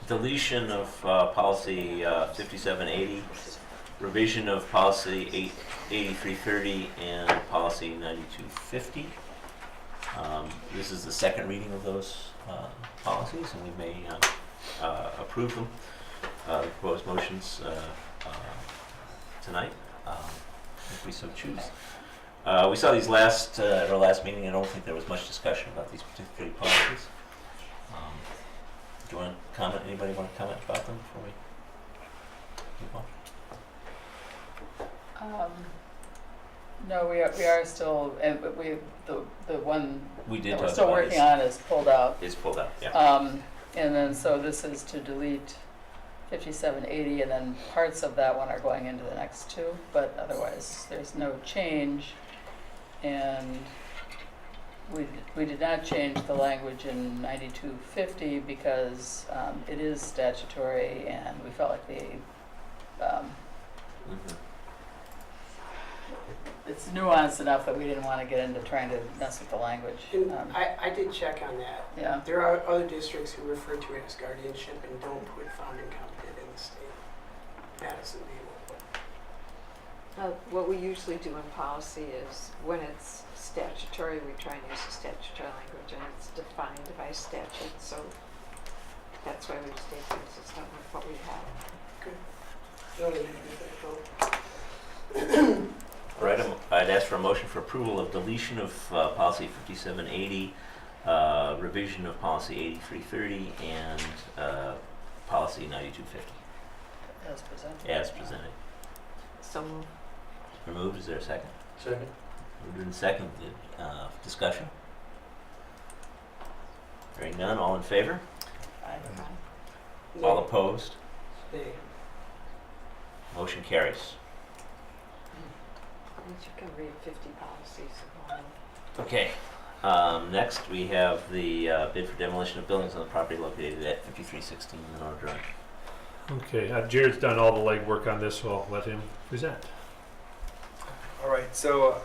deletion of policy 5780, revision of policy 8330 and policy 9250. This is the second reading of those policies, and we may approve them, the proposed motions tonight, if we so choose. We saw these at our last meeting. I don't think there was much discussion about these particular policies. Do you want to comment? Anybody want to comment about them before we move on? No, we are still, and the one We did that talk we're still about working on is pulled out. Is pulled out, yeah. And then, so this is to delete 5780, and then parts of that one are going into the next two, but otherwise, there's no change. And we did not change the language in 9250 because it is statutory, and we felt like it's nuanced enough that we didn't want to get into trying to mess with the language. And I did check on that. Yeah. There are other districts who refer to it as guardianship and don't put founding competent in the state. Madison being one. What we usually do in policy is when it's statutory, we try and use the statutory language, and it's defined by statute, so that's why we stay consistent with what we have. No need to do that, though. All right, I'd ask for a motion for approval of deletion of policy 5780, revision of policy 8330, and policy 9250 As presented. as presented. So moved. Removed. Is there a second? Second. Moved and seconded. Discussion? Hearing none. All in favor? All opposed? Nay. Motion carries. You can read 50 policies in one. Okay. Next, we have the bid for demolition of buildings on the property located at 5316 Monona Drive. Okay, Jared's done all the legwork on this, so I'll let him present. All right, so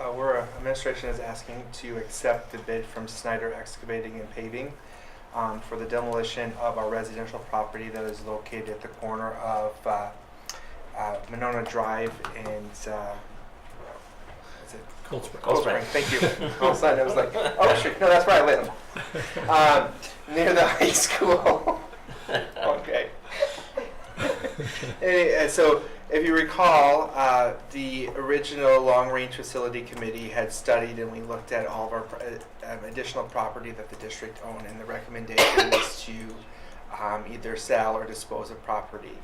administration is asking to accept the bid from Snyder Excavating and Paving for the demolition of our residential property that is located at the corner of Monona Drive and Cold Spring. Cold Spring. Thank you. All of a sudden, I was like, oh shoot, no, that's where I live. Near the high school. Okay. So, if you recall, the original long-range facility committee had studied, and we looked at all of our additional property that the district owned, and the recommendation was to either sell or dispose of property.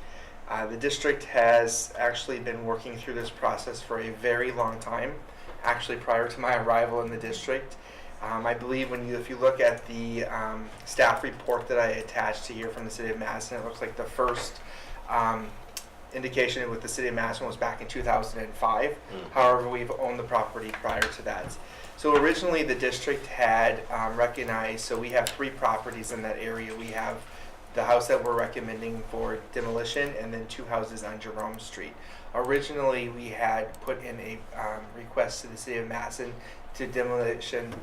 The district has actually been working through this process for a very long time, actually prior to my arrival in the district. I believe if you look at the staff report that I attached to here from the City of Madison, it looks like the first indication with the City of Madison was back in 2005. However, we've owned the property prior to that. So originally the district had recognized, so we have 3 properties in that area. We have the house that we're recommending for demolition, and then 2 houses on Jerome Street. Originally, we had put in a request to the City of Madison to demolition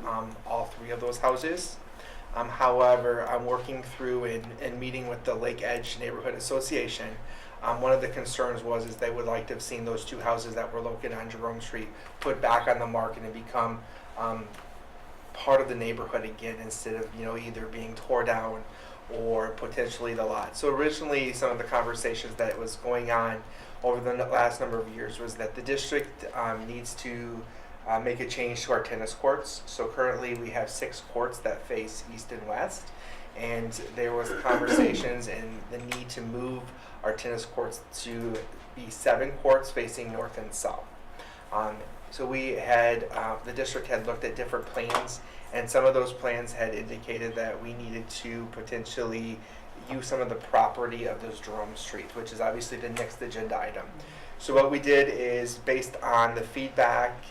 all 3 of those houses. However, I'm working through and meeting with the Lake Edge Neighborhood Association. One of the concerns was they would like to have seen those 2 houses that were located on Jerome Street put back on the market and become part of the neighborhood again, instead of either being tore down or potentially the lot. So originally, some of the conversations that was going on over the last number of years was that the district needs to make a change to our tennis courts. So currently we have 6 courts that face east and west, and there was conversations and the need to move our tennis courts to be 7 courts facing north and south. So we had, the district had looked at different plans, and some of those plans had indicated that we needed to potentially use some of the property of those Jerome Streets, which is obviously the next agenda item. So what we did is, based on the feedback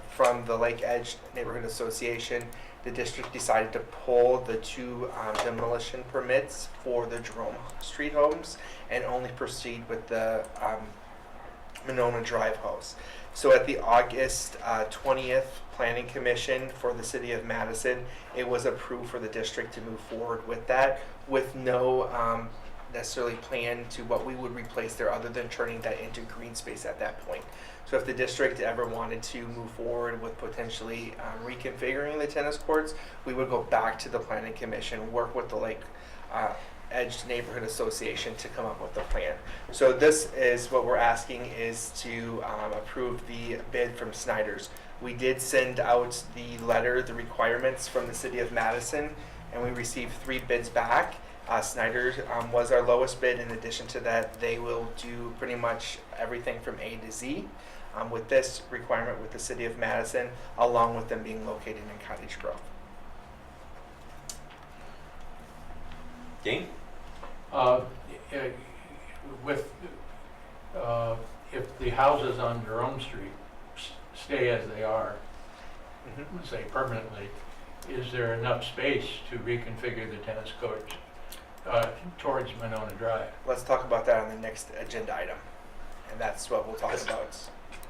from the Lake Edge Neighborhood Association, the district decided to pull the 2 demolition permits for the Jerome Street homes and only proceed with the Monona Drive house. So at the August 20th Planning Commission for the City of Madison, it was approved for the district to move forward with that, with no necessarily plan to what we would replace there other than turning that into green space at that point. So if the district ever wanted to move forward with potentially reconfiguring the tennis courts, we would go back to the planning commission, work with the Lake Edge Neighborhood Association to come up with a plan. So this is what we're asking is to approve the bid from Snyder's. We did send out the letter, the requirements from the city of Madison, and we received 3 bids back. Snyder's was our lowest bid. In addition to that, they will do pretty much everything from A to Z with this requirement with the city of Madison, along with them being located in Cottage Grove. Dean? With, if the houses on Jerome Street stay as they are, say permanently, is there enough space to reconfigure the tennis courts towards Monona Drive? Let's talk about that on the next agenda item, and that's what we'll talk about.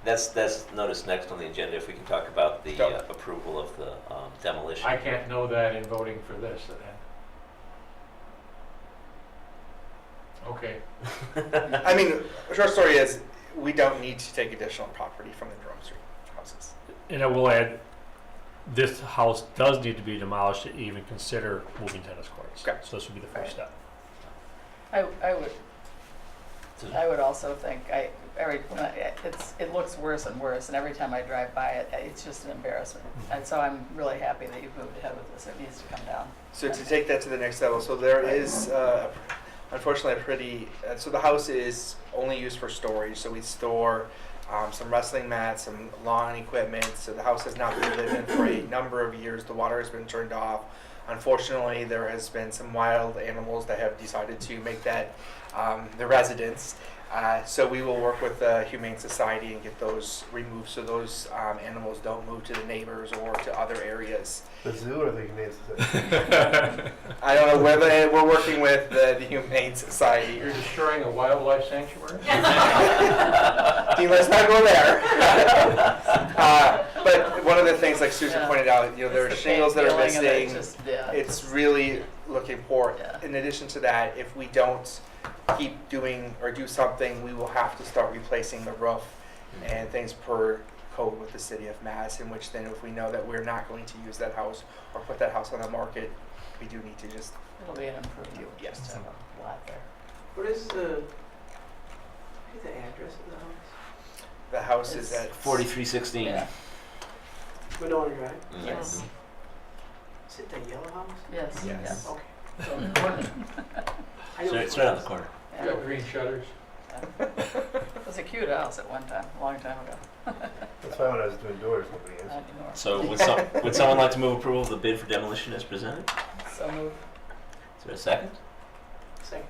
That's noticed next on the agenda, if we can talk about the Go. approval of the demolition. I can't know that in voting for this then. Okay. I mean, short story is, we don't need to take additional property from the Jerome Street houses. And I will add, this house does need to be demolished to even consider moving tennis courts. Okay. So this would be the first step. I would also think, it looks worse and worse, and every time I drive by it, it's just an embarrassment. And so I'm really happy that you've moved ahead with this. It needs to come down. So to take that to the next level, so there is unfortunately a pretty, so the house is only used for storage, so we store some wrestling mats, some lawn equipment, so the house has not been lived in for a number of years. The water has been turned off. Unfortunately, there has been some wild animals that have decided to make that the residence. So we will work with the Humane Society and get those removed so those animals don't move to the neighbors or to other areas. The zoo or the Humane Society? I don't know whether we're working with the Humane Society. You're destroying a wildlife sanctuary? Dean, let's not go there. But one of the things, like Susan Yeah. pointed out, there are It's the shingles that are pain feeling and missing. it's It's really looking poor. Yeah. In addition to that, if we don't keep doing or do something, we will have to start replacing the roof and things per code with the city of Madison, which then if we know that we're not going to use that house or put that house on the market, we do need to just It'll be an improvement. Yes. Just have a lot there. What is the address of the house? the house It's is at 4316. Yeah. Monona Drive? Mm. Yes. Is it the yellow house? Yes. Yes. Okay. So it's right on the corner. Yeah. Got green shutters? It was a cute house at one time, a long time ago. That's why when I was doing doors, nobody answered. Not anymore. So would someone like to move approval of the bid for demolition as presented? So moved. Is there a second? Second.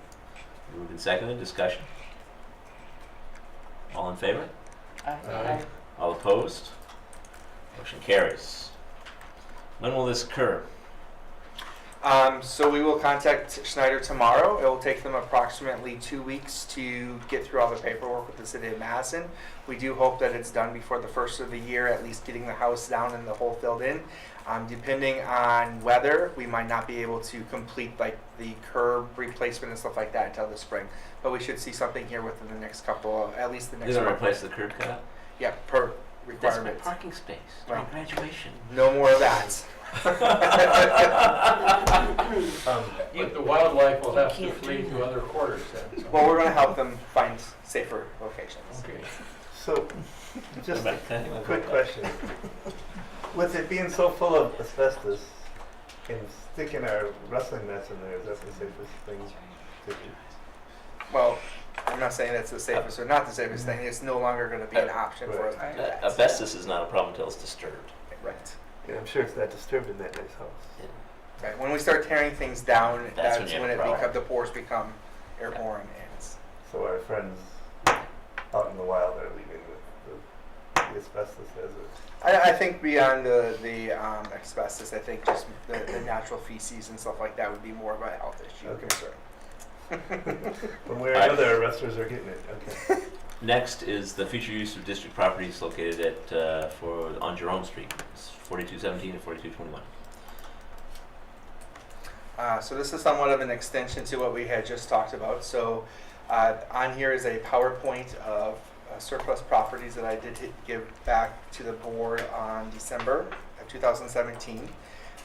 Moved and seconded, discussion? All in favor? Aye. All opposed? Motion carries. When will this occur? So we will contact Schneider tomorrow. It will take them approximately 2 weeks to get through all the paperwork with the city of Madison. We do hope that it's done before the first of the year, at least getting the house down and the hole filled in. Depending on weather, we might not be able to complete like the curb replacement and stuff like that until the spring. But we should see something here within the next couple, at least the They're next going to month. replace the curb cut? Yeah, per That's my requirement. parking space Well. during graduation. No more of that. But the wildlife will have to flee to other quarters then. so- Well, we're going to help them find safer locations. Okay. So, just Go back. a quick question. With it being so full of asbestos and sticking our wrestling mats in there, is that the safest thing to do? Well, I'm not saying that's the safest or not the safest thing. It's no longer going to be an option for us to do that. Asbestos is not a problem until it's disturbed. Right. Yeah, I'm sure it's not disturbed in that nice house. Right. When we start tearing things down, That's that's when when you have a problem. the pores become airborne, and it's, So our friends out in the wild are leaving with the asbestos as a... I think beyond the asbestos, I think just the natural feces and stuff like that would be more of a health issue Okay. concern. One way or another, our wrestlers are getting it. Okay. Next is the future use of district properties located at on Jerome Street. It's 4217 and 4221. So this is somewhat of an extension to what we had just talked about. So on here is a PowerPoint of surplus properties that I did give back to the board on December of 2017.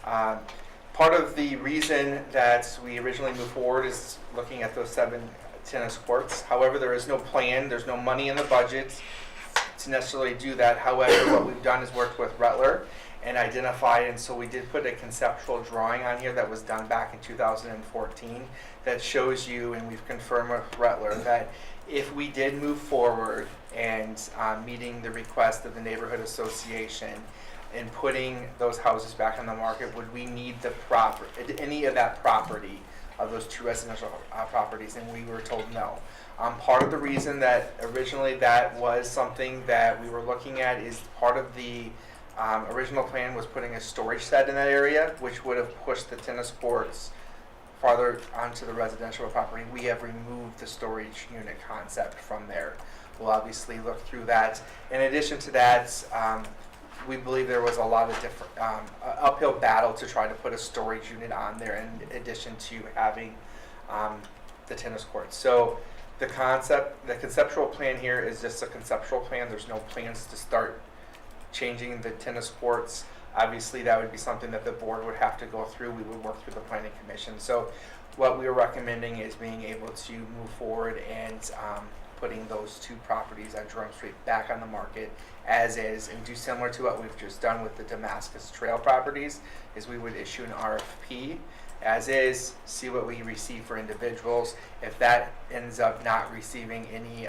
Part of the reason that we originally moved forward is looking at those 7 tennis courts. However, there is no plan, there's no money in the budget to necessarily do that. However, what we've done is worked with Rutler and identified, and so we did put a conceptual drawing on here that was done back in 2014 that shows you, and we've confirmed with Rutler, that if we did move forward and meeting the request of the neighborhood association and putting those houses back on the market, would we need the any of that property of those 2 residential properties? And we were told no. Part of the reason that originally that was something that we were looking at is part of the original plan was putting a storage shed in that area, which would have pushed the tennis courts farther onto the residential property. We have removed the storage unit concept from there. We'll obviously look through that. In addition to that, we believe there was a lot of different uphill battle to try to put a storage unit on there in addition to having the tennis courts. So the conceptual plan here is just a conceptual plan. There's no plans to start changing the tennis courts. Obviously, that would be something that the board would have to go through. We would work through the planning commission. So what we are recommending is being able to move forward and putting those 2 properties on Jerome Street back on the market as is, and do similar to what we've just done with the Damascus Trail properties, is we would issue an RFP as is, see what we receive for individuals. If that ends up not receiving any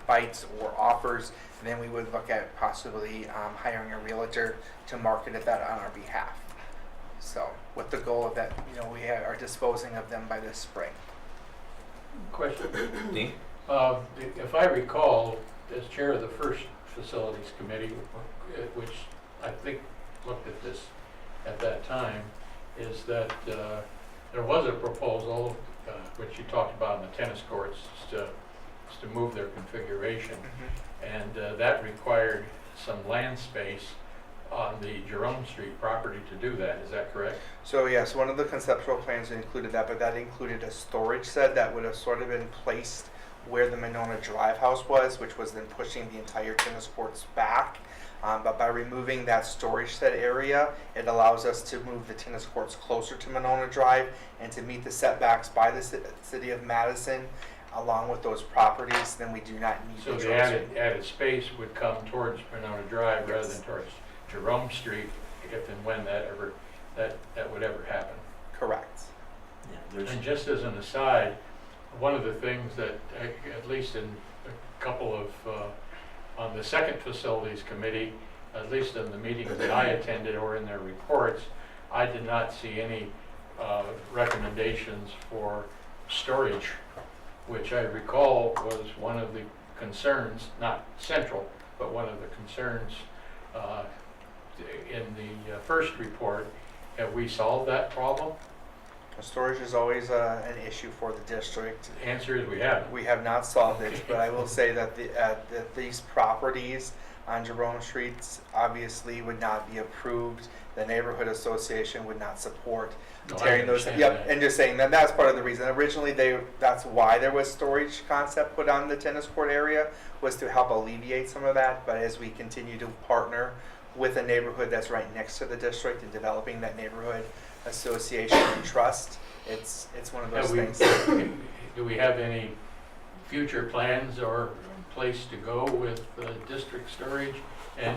bites or offers, then we would look at possibly hiring a realtor to market that on our behalf. So with the goal of that, we are disposing of them by this spring. Question. Dean? If I recall, as chair of the first facilities committee, which I think looked at this at that time, is that there was a proposal, which you talked about in the tennis courts, to move their configuration. And that required some land space on the Jerome Street property to do that. Is that correct? So yes, one of the conceptual plans included that, but that included a storage shed that would have sort of been placed where the Monona Drive house was, which was then pushing the entire tennis courts back. But by removing that storage shed area, it allows us to move the tennis courts closer to Monona Drive and to meet the setbacks by the city of Madison. Along with those properties, then we do not need So the the added space would come towards Monona Drive rather than towards Jerome Street, if and when that would ever happen. Correct. Yeah, And just as an aside, one of the things that, at least in a couple of, on the second facilities committee, at least in the meetings that I attended or in their reports, I did not see any recommendations for storage, which I recall was one of the concerns, not central, but one of the concerns in the first report. Have we solved that problem? Storage is always an issue for the district. The answer is we haven't. We have not solved it, but I will say that that these properties on Jerome Street obviously would not be approved. The neighborhood association would not support No, I tearing those. understand Yep, that. and just saying that that's part of the reason. Originally, that's why there was storage concept put on the tennis court area, was to help alleviate some of that. But as we continue to partner with a neighborhood that's right next to the district and developing that neighborhood association and trust, it's one of those things. Do we have any future plans or place to go with district storage? And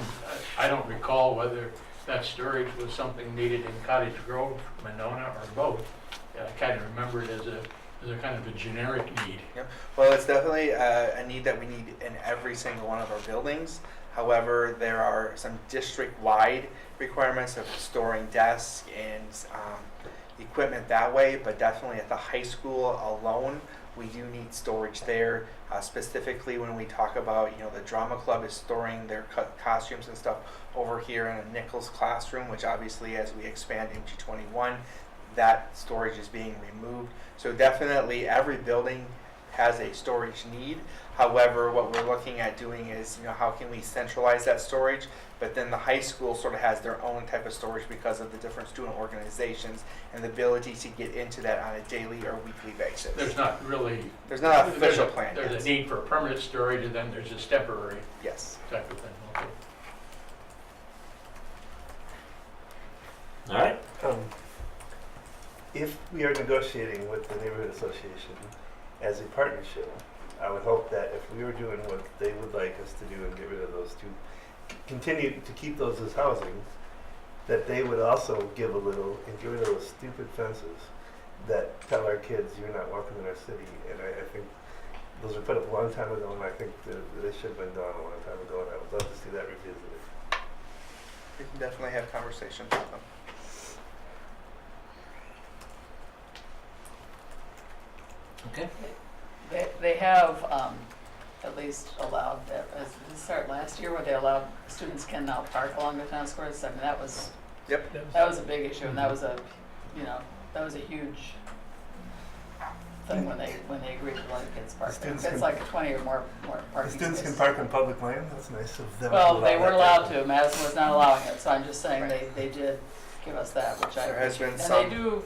I don't recall whether that storage was something needed in Cottage Grove, Monona, or both. I kind of remember it as a kind of a generic need. Yep. Well, it's definitely a need that we need in every single one of our buildings. However, there are some district-wide requirements of storing desks and equipment that way, but definitely at the high school alone, we do need storage there. Specifically when we talk about, the drama club is storing their costumes and stuff over here in a Nichols classroom, which obviously as we expand MG21, that storage is being removed. So definitely every building has a storage need. However, what we're looking at doing is, how can we centralize that storage But then the high school sort of has their own type of storage because of the different student organizations and the ability to get into that on a daily or weekly basis. There's not really. There's not an there's official a- plan There's yet. a need for permanent storage, and then there's just temporary Yes. type of thing. Okay. All right. If we are negotiating with the neighborhood association as a partnership, I would hope that if we were doing what they would like us to do and get rid of those two, continue to keep those as housing, that they would also give a little, and get rid of those stupid fences that tell our kids you're not welcome in our city. And I think those were put up a long time ago, and I think they should have been done a long time ago, and I would love to see that revisited. We can definitely have conversations with them. Okay. They have at least allowed, as did it start last year, where they allowed, students can now park along the town squares. I mean, that was a big issue, and that was a, that was a huge thing when they agreed to let kids park there. Students It's can- like 20 or more The parking students spaces. can park on public land, that's nice of them. to Well, allow they were that allowed happen. to, Madison was not allowing it, so I'm just saying Right. they did give us that, which I There has appreciate. been And some- they do,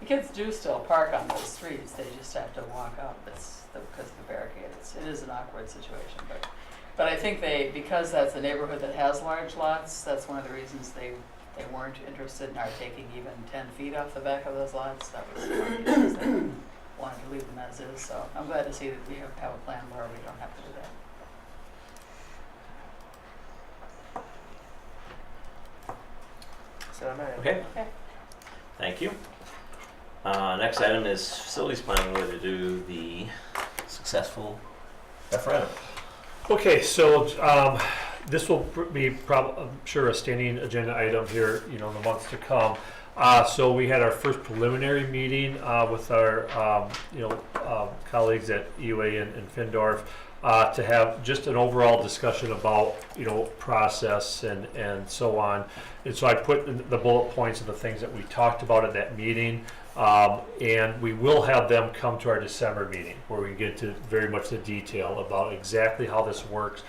the kids do still park on those streets, they just have to walk up, because of the barricades. It is an awkward situation, but I think because that's a neighborhood that has large lots, that's one of the reasons they weren't interested in our taking even 10 feet off the back of those lots. That was one of the reasons they wanted to leave them as is, so I'm glad to see that we have a plan where we don't have to do that. So I'm gonna- Okay. Okay. Thank you. Next item is facilities planning, where to do the successful referendum. Okay, so this will be I'm sure a standing agenda item here, in the months to come. So we had our first preliminary meeting with our colleagues at EUA and Findorf to have just an overall discussion about process and so on. And so I put in the bullet points of the things that we talked about at that meeting. And we will have them come to our December meeting where we get to very much the detail about exactly how this works,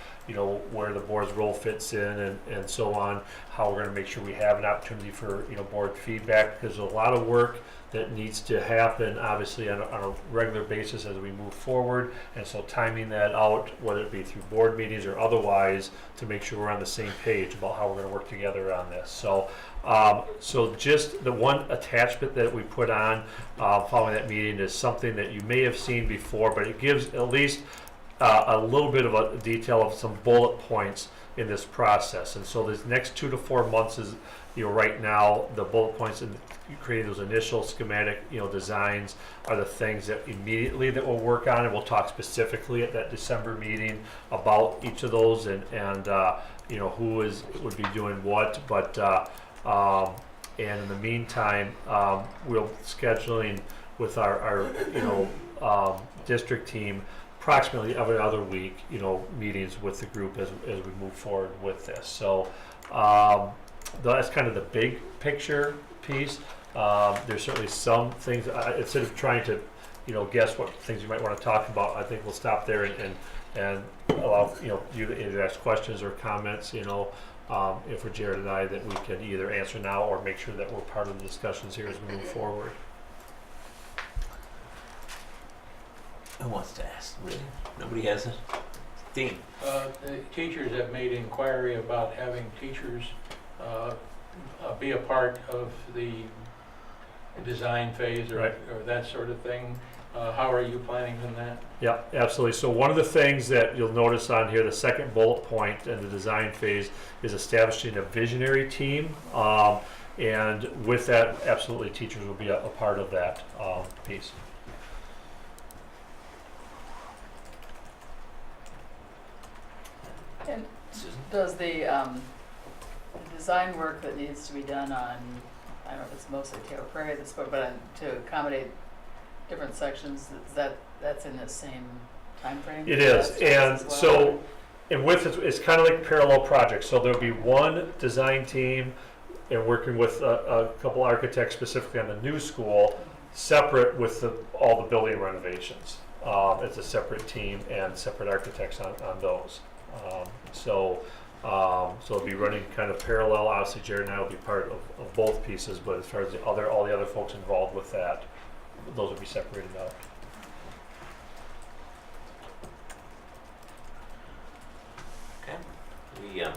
where the board's role fits in and so on, how we're going to make sure we have an opportunity for, board feedback, because there's a lot of work that needs to happen, obviously, on a regular basis as we move forward. And so timing that out, whether it be through board meetings or otherwise, to make sure we're on the same page about how we're going to work together on this. So just the one attachment that we put on following that meeting is something that you may have seen before, but it gives at least a little bit of a detail of some bullet points in this process. And so this next 2 to 4 months is, right now, the bullet points and creating those initial schematic, designs are the things that immediately that we'll work on, and we'll talk specifically at that December meeting about each of those and who would be doing what. But and in the meantime, we'll scheduling with our district team approximately every other week, meetings with the group as we move forward with this. So that's kind of the big picture piece. There's certainly some things, instead of trying to, guess what things you might want to talk about, I think we'll stop there and allow, you to either ask questions or comments, if for Jared and I, that we can either answer now or make sure that we're part of the discussions here as we move forward. Who wants to ask? Really? Nobody has a theme. The teachers have made inquiry about having teachers be a part of the design phase or Right. that sort of thing. How are you planning on that? Yeah, absolutely. So one of the things that you'll notice on here, the second bullet point in the design phase, is establishing a visionary team. And with that, absolutely, teachers will be a part of that piece. And Susan? does the design work that needs to be done on, I don't know if it's mostly Taylor Prairie, but to accommodate different sections, that's in the same timeframe? It is, That's and as well? so, and with it's kind of like parallel projects. So there'll be one design team and working with a couple architects specifically on the new school, separate with all the building renovations. It's a separate team and separate architects on those. So it'll be running kind of parallel. Obviously, Jared and I will be part of both pieces, but as far as all the other folks involved with that, those will be separated out. Okay. We, I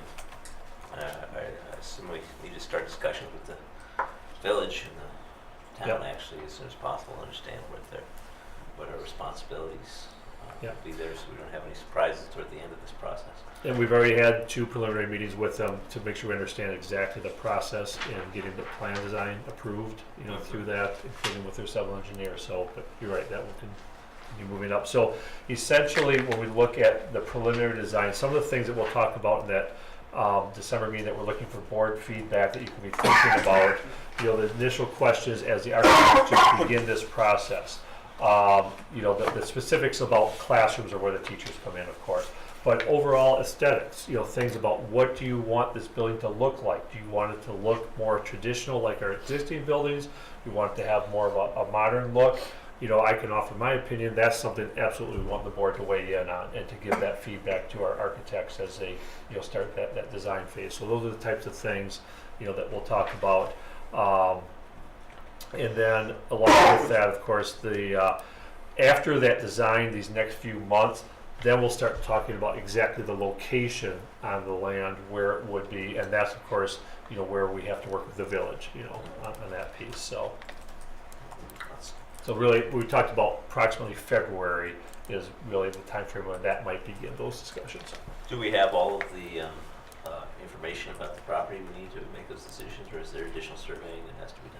assume we need to start discussions with the village and the town Yep. actually as soon as possible, understand what our responsibilities Yep. be there, so we don't have any surprises toward the end of this process. And we've already had 2 preliminary meetings with them to make sure we understand exactly the process in getting the plan design approved, through that, including with their civil engineer. So, but you're right, that will continue moving up. So essentially, when we look at the preliminary design, some of the things that we'll talk about in that December meeting that we're looking for board feedback that you can be thinking about, the initial questions as the architects just begin this process. The specifics about classrooms are where the teachers come in, of course. But overall aesthetics, things about what do you want this building to look like? Do you want it to look more traditional like our existing buildings? Do you want it to have more of a modern look? I can offer my opinion. That's something absolutely we want the board to weigh in on and to give that feedback to our architects as they, start that design phase. So those are the types of things, that we'll talk about. And then along with that, of course, after that design, these next few months, then we'll start talking about exactly the location on the land where it would be, and that's of course, where we have to work with the village, on that piece. So really, we talked about approximately February is really the time frame when that might begin those discussions. Do we have all of the information about the property we need to make those decisions, or is there additional surveying that has to be done?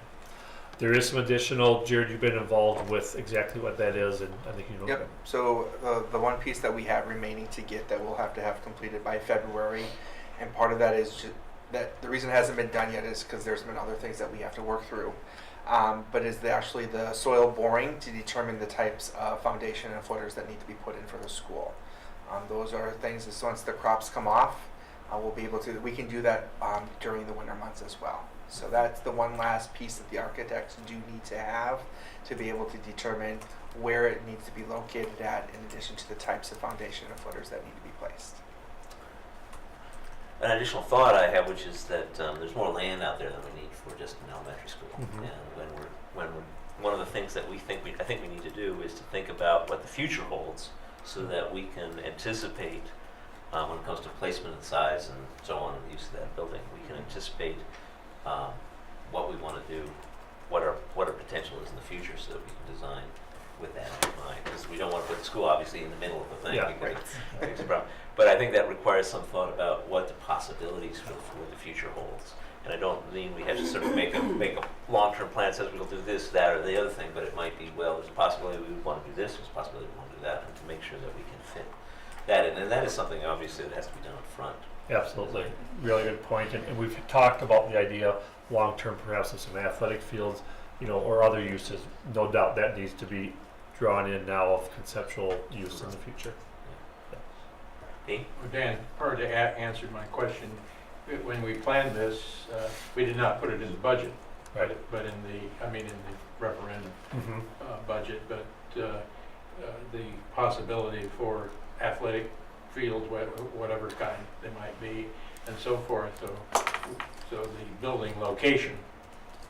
There is some additional, Jared, you've been involved with exactly what that is, and I think you know. Yep, so the one piece that we have remaining to get that we'll have to have completed by February, and part of that is that the reason it hasn't been done yet is because there's been other things that we have to work through. But is actually the soil boring to determine the types of foundation and footers that need to be put in for the school. Those are things that once the crops come off, we'll be able to, we can do that during the winter months as well. So that's the one last piece that the architects do need to have to be able to determine where it needs to be located at, in addition to the types of foundation and footers that need to be placed. An additional thought I have, which is that there's more land out there than we need for just an elementary school. Mhm. And one of the things that I think we need to do is to think about what the future holds, so that we can anticipate when it comes to placement and size and so on, and the use of that building. We can anticipate what we want to do, what our potential is in the future, so that we can design with that in mind. Because we don't want to put the school obviously in the middle of the thing, Yeah, because right. it's a problem. But I think that requires some thought about what the possibilities for the future holds. And I don't mean we have to sort of make a long-term plan that says we'll do this, that, or the other thing, but it might be, well, there's a possibility we would want to do this, there's a possibility we want to do that, and to make sure that we can fit that in. And that is something obviously that has to be done up front. Absolutely, really good point. And we've talked about the idea long-term perhaps of some athletic fields, or other uses. No doubt that needs to be drawn in now of conceptual use in the future. Dean? Well, Dan, part of answered my question. When we planned this, we did not put it in the budget, Right. but in the referendum Mm-hmm. budget, but the possibility for athletic fields, whatever kind they might be, and so forth. So the building location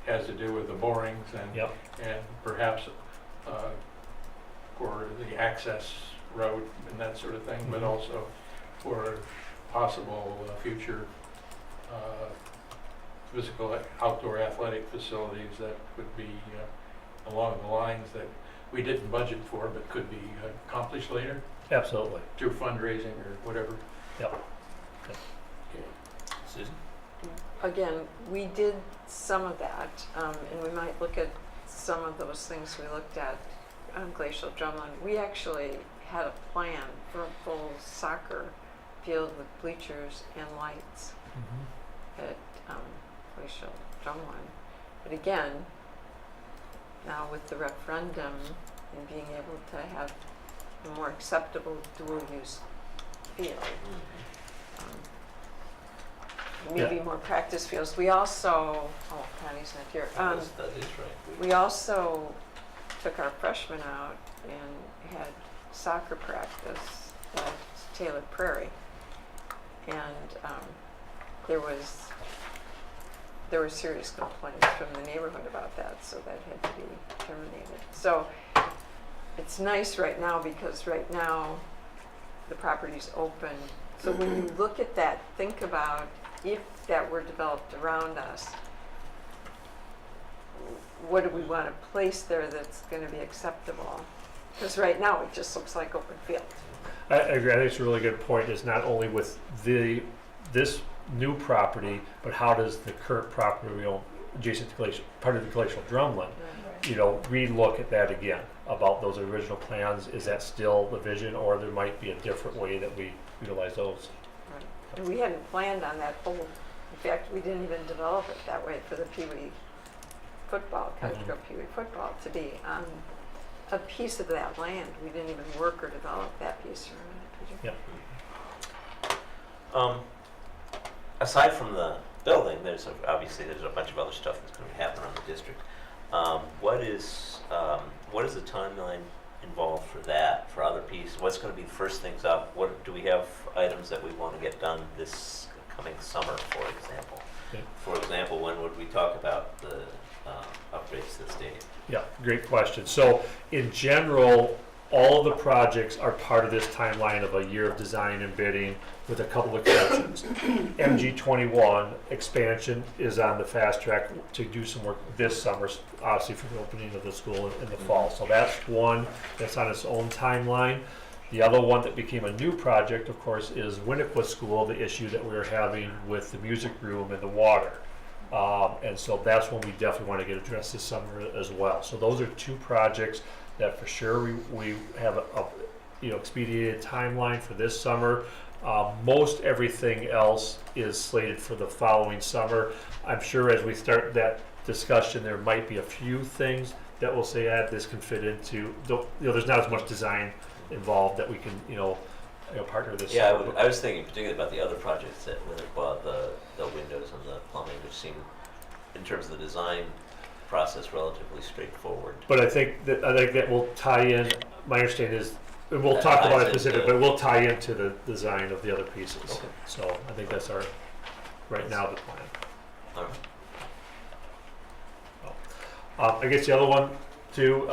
has to do with the borings and Yep. and perhaps for the access road and that sort of thing, but Mhm. also for possible future physical outdoor athletic facilities that would be along the lines that we didn't budget for but could be accomplished later Absolutely. through fundraising or whatever. Yep. Susan? Again, we did some of that, and we might look at some of those things we looked at on Glacial Drumline. We actually had a plan for a full soccer field with bleachers and lights Mm-hmm. at Glacial Drumline. But again, now with the referendum and being able to have a more acceptable dual-use field, maybe more practice fields. We also, Patty's not here. That is right. We also took our freshmen out and had soccer practice at Taylor Prairie. and there were serious complaints from the neighborhood about that, so that had to be terminated. So it's nice right now because right now the property's open. So when you look at that, think about if that were developed around us, what do we want to place there that's going to be acceptable? Because right now it just looks like open field. I agree. I think it's a really good point. Is not only with this new property, but how does the current property we own adjacent to glacial, part of the glacial drumlin, relook at that again about those original plans? Is that still the vision, or there might be a different way that we utilize those? Right. And we hadn't planned on that whole. In fact, we didn't even develop it that way for the Pee Wee football, Country Club Pee Wee football, to be on a piece of that land. We didn't even work or develop that piece around it. Yeah. Aside from the building, obviously there's a bunch of other stuff that's going to happen on the district. What is the timeline involved for that, for other pieces? What's going to be the first things up? What do we have items that we want to get done this coming summer, for example? Yeah. For example, when would we talk about the upgrades to the stadium? Yeah, great question. So in general, all of the projects are part of this timeline of a year of design and bidding, with a couple of exceptions. MG21 expansion is on the fast track to do some work this summer, obviously for the opening of the school in the fall. So that's one that's on its own timeline. The other one that became a new project, of course, is Winnequa School, the issue that we were having with the music room and the water. And so that's one we definitely want to get addressed this summer as well. So those are two projects that for sure we have a expedited timeline for this summer. Most everything else is slated for the following summer. I'm sure as we start that discussion, there might be a few things that we'll say, this can fit into, there's not as much design involved that we can, partner this summer. I was thinking particularly about the other projects that Winnequa, the windows and the plumbing, which seem, in terms of the design process, relatively straightforward. But I think that will tie in, my understanding is, and we'll talk about it specifically, but we'll tie into the design of the other pieces. Okay. So I think that's right now the plan. All right. I guess the other one too,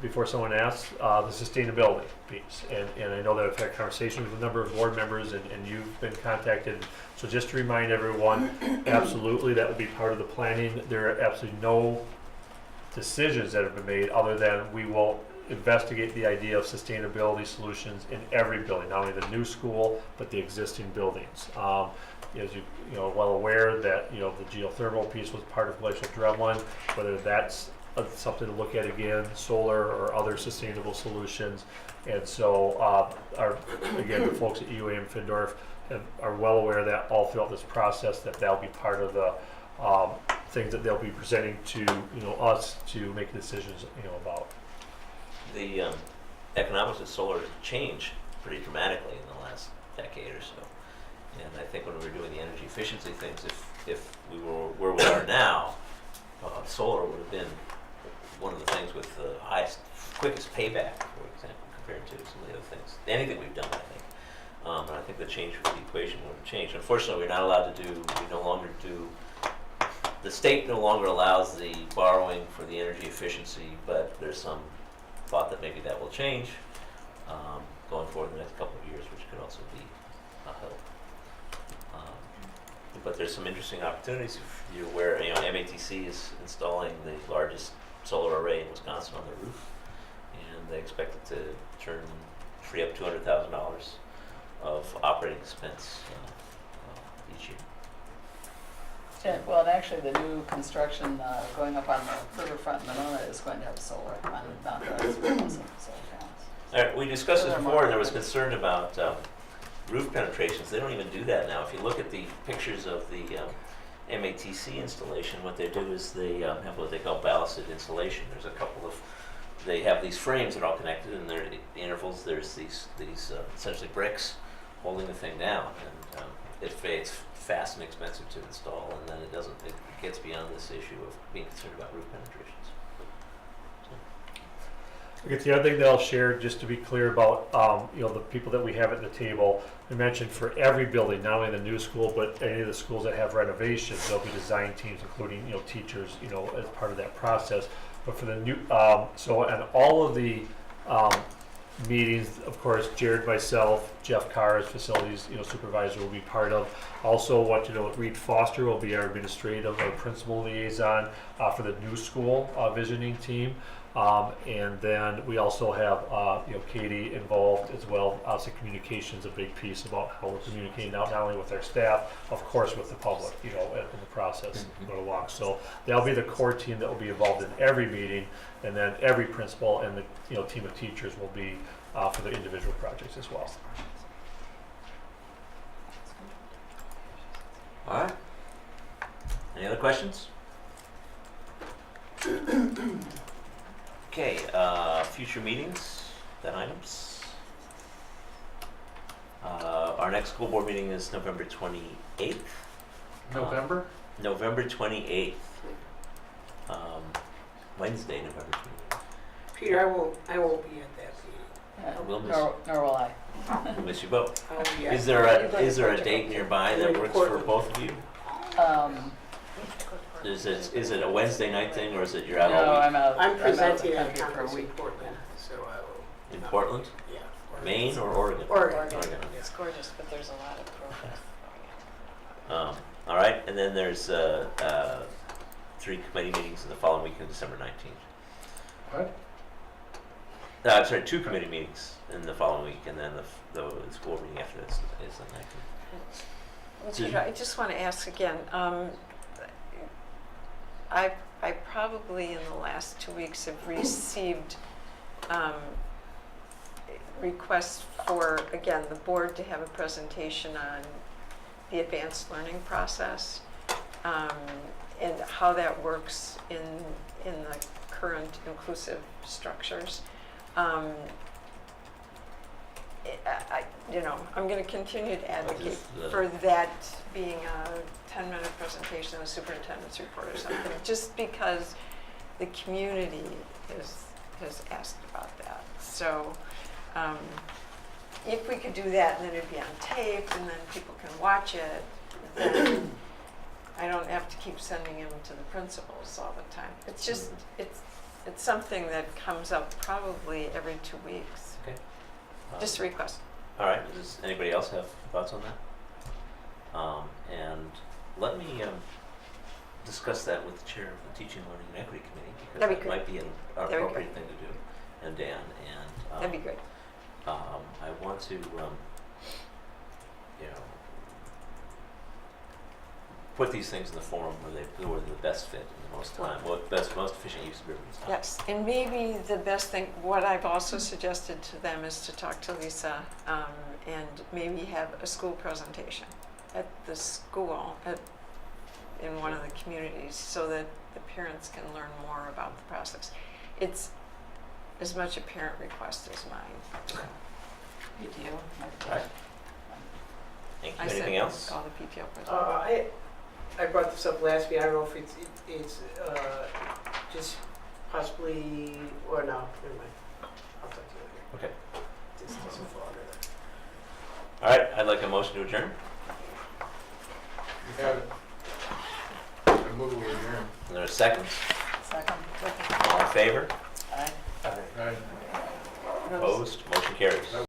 before someone asks, the sustainability piece. And I know that I've had conversations with a number of board members and you've been contacted. So just to remind everyone, absolutely, that will be part of the planning. There are absolutely no decisions that have been made other than we will investigate the idea of sustainability solutions in every building, not only the new school, but the existing buildings. As you are well aware that the geothermal piece was part of glacial drumlin, whether that's something to look at again, solar or other sustainable solutions. And so again, the folks at UA and Findorf are well aware of that all throughout this process, that'll be part of the things that they'll be presenting to us to make decisions about. The economics of solar changed pretty dramatically in the last decade or so. And I think when we were doing the energy efficiency things, if we were where we are now, solar would have been one of the things with the quickest payback, for example, compared to some of the other things. Anything we've done, I think. And I think the change for the equation would have changed. Unfortunately, we're not allowed to the state no longer allows the borrowing for the energy efficiency, but there's some thought that maybe that will change going forward in the next couple of years, which could also be a help. But there's some interesting opportunities. If you're aware, MATC is installing the largest solar array in Wisconsin on their roof, and they expect it to free up $200,000 of operating expense each year. Well, and actually, the new construction going up on the riverfront in Monona is going to have solar on the solar panels. All right, we discussed this before, and there was concern about roof penetrations. They don't even do that now. If you look at the pictures of the MATC installation, what they do is they have what they call ballasted insulation. There's a couple of, they have these frames that are all connected, and there the intervals. There's these essentially bricks holding the thing down, and it's fast and expensive to install, and then it gets beyond this issue of being concerned about roof penetrations. I guess the other thing that I'll share, just to be clear about, the people that we have at the table, I mentioned for every building, not only the new school, but any of the schools that have renovations, there'll be design teams, including, teachers, as part of that process. But for the new, so on all of the meetings, of course, Jared, myself, Jeff Carr as facilities, supervisor will be part of. Also, Reed Foster will be our administrative or principal liaison for the new school visioning team. And then we also have, Katie involved as well. Obviously, communication is a big piece about how we're communicating out, not only with our staff, of course, with the public, in the process going along. So that'll be the core team that will be involved in every meeting, and then every principal and the, team of teachers will be for the individual projects as well. All right. Any other questions? Okay, future meetings, then items. Our next school board meeting is November 28th. November? November 28th. Wednesday, November 28th. Peter, I won't be at that meeting. We'll miss Nor will I. We'll miss you both. I will be at. Is there a date nearby that works for both of you? Is it a Wednesday night thing, or is it you're out No, all week? I'm out. I'm I'm out of presenting the at a country for a conference in week. Portland, so I will. In Portland? Yeah. Maine or Oregon? Oregon. Oregon. It's gorgeous, but there's a lot of progress. All right, and then there's 3 committee meetings in the following week of December 19th. What? I'm sorry, 2 committee meetings in the following week, and then the school meeting after this is the 19th. Well, So- Peter, I just want to ask again, I probably in the last 2 weeks have received requests for, again, the board to have a presentation on the advanced learning process and how that works in the current inclusive structures. I'm going to continue to advocate for that being a 10-minute presentation of the superintendent's report or something, just because the community has asked about that. So if we could do that and then it'd be on tape and then people can watch it, then I don't have to keep sending them to the principals all the time. It's just, it's something that comes up probably every 2 weeks. Okay. Just a request. All right, does anybody else have thoughts on that? And let me discuss that with the chair of the Teaching, Learning, and Equity Committee, because That'd be that might be an That'd be appropriate thing to do, and Dan, and That'd be great. I want to, put these things in the forum where the best fit in the most time, most efficient use of everyone's time. Yes, and maybe the best thing, what I've also suggested to them is to talk to Lisa and maybe have a school presentation at the school in one of the communities so that the parents can learn more about the process. It's as much a parent request as mine. PTO. All right. Thank you. I Anything said else? call the PTO presentation. I brought this up last week. I don't know if it's just possibly, or no, never mind. I'll talk to you later. Okay. This doesn't fall under that. All right, I'd like a motion to adjourn. You have it. I move we adjourn. And there's seconds. Second. All in favor? Aye. Right. Opposed? Motion carries.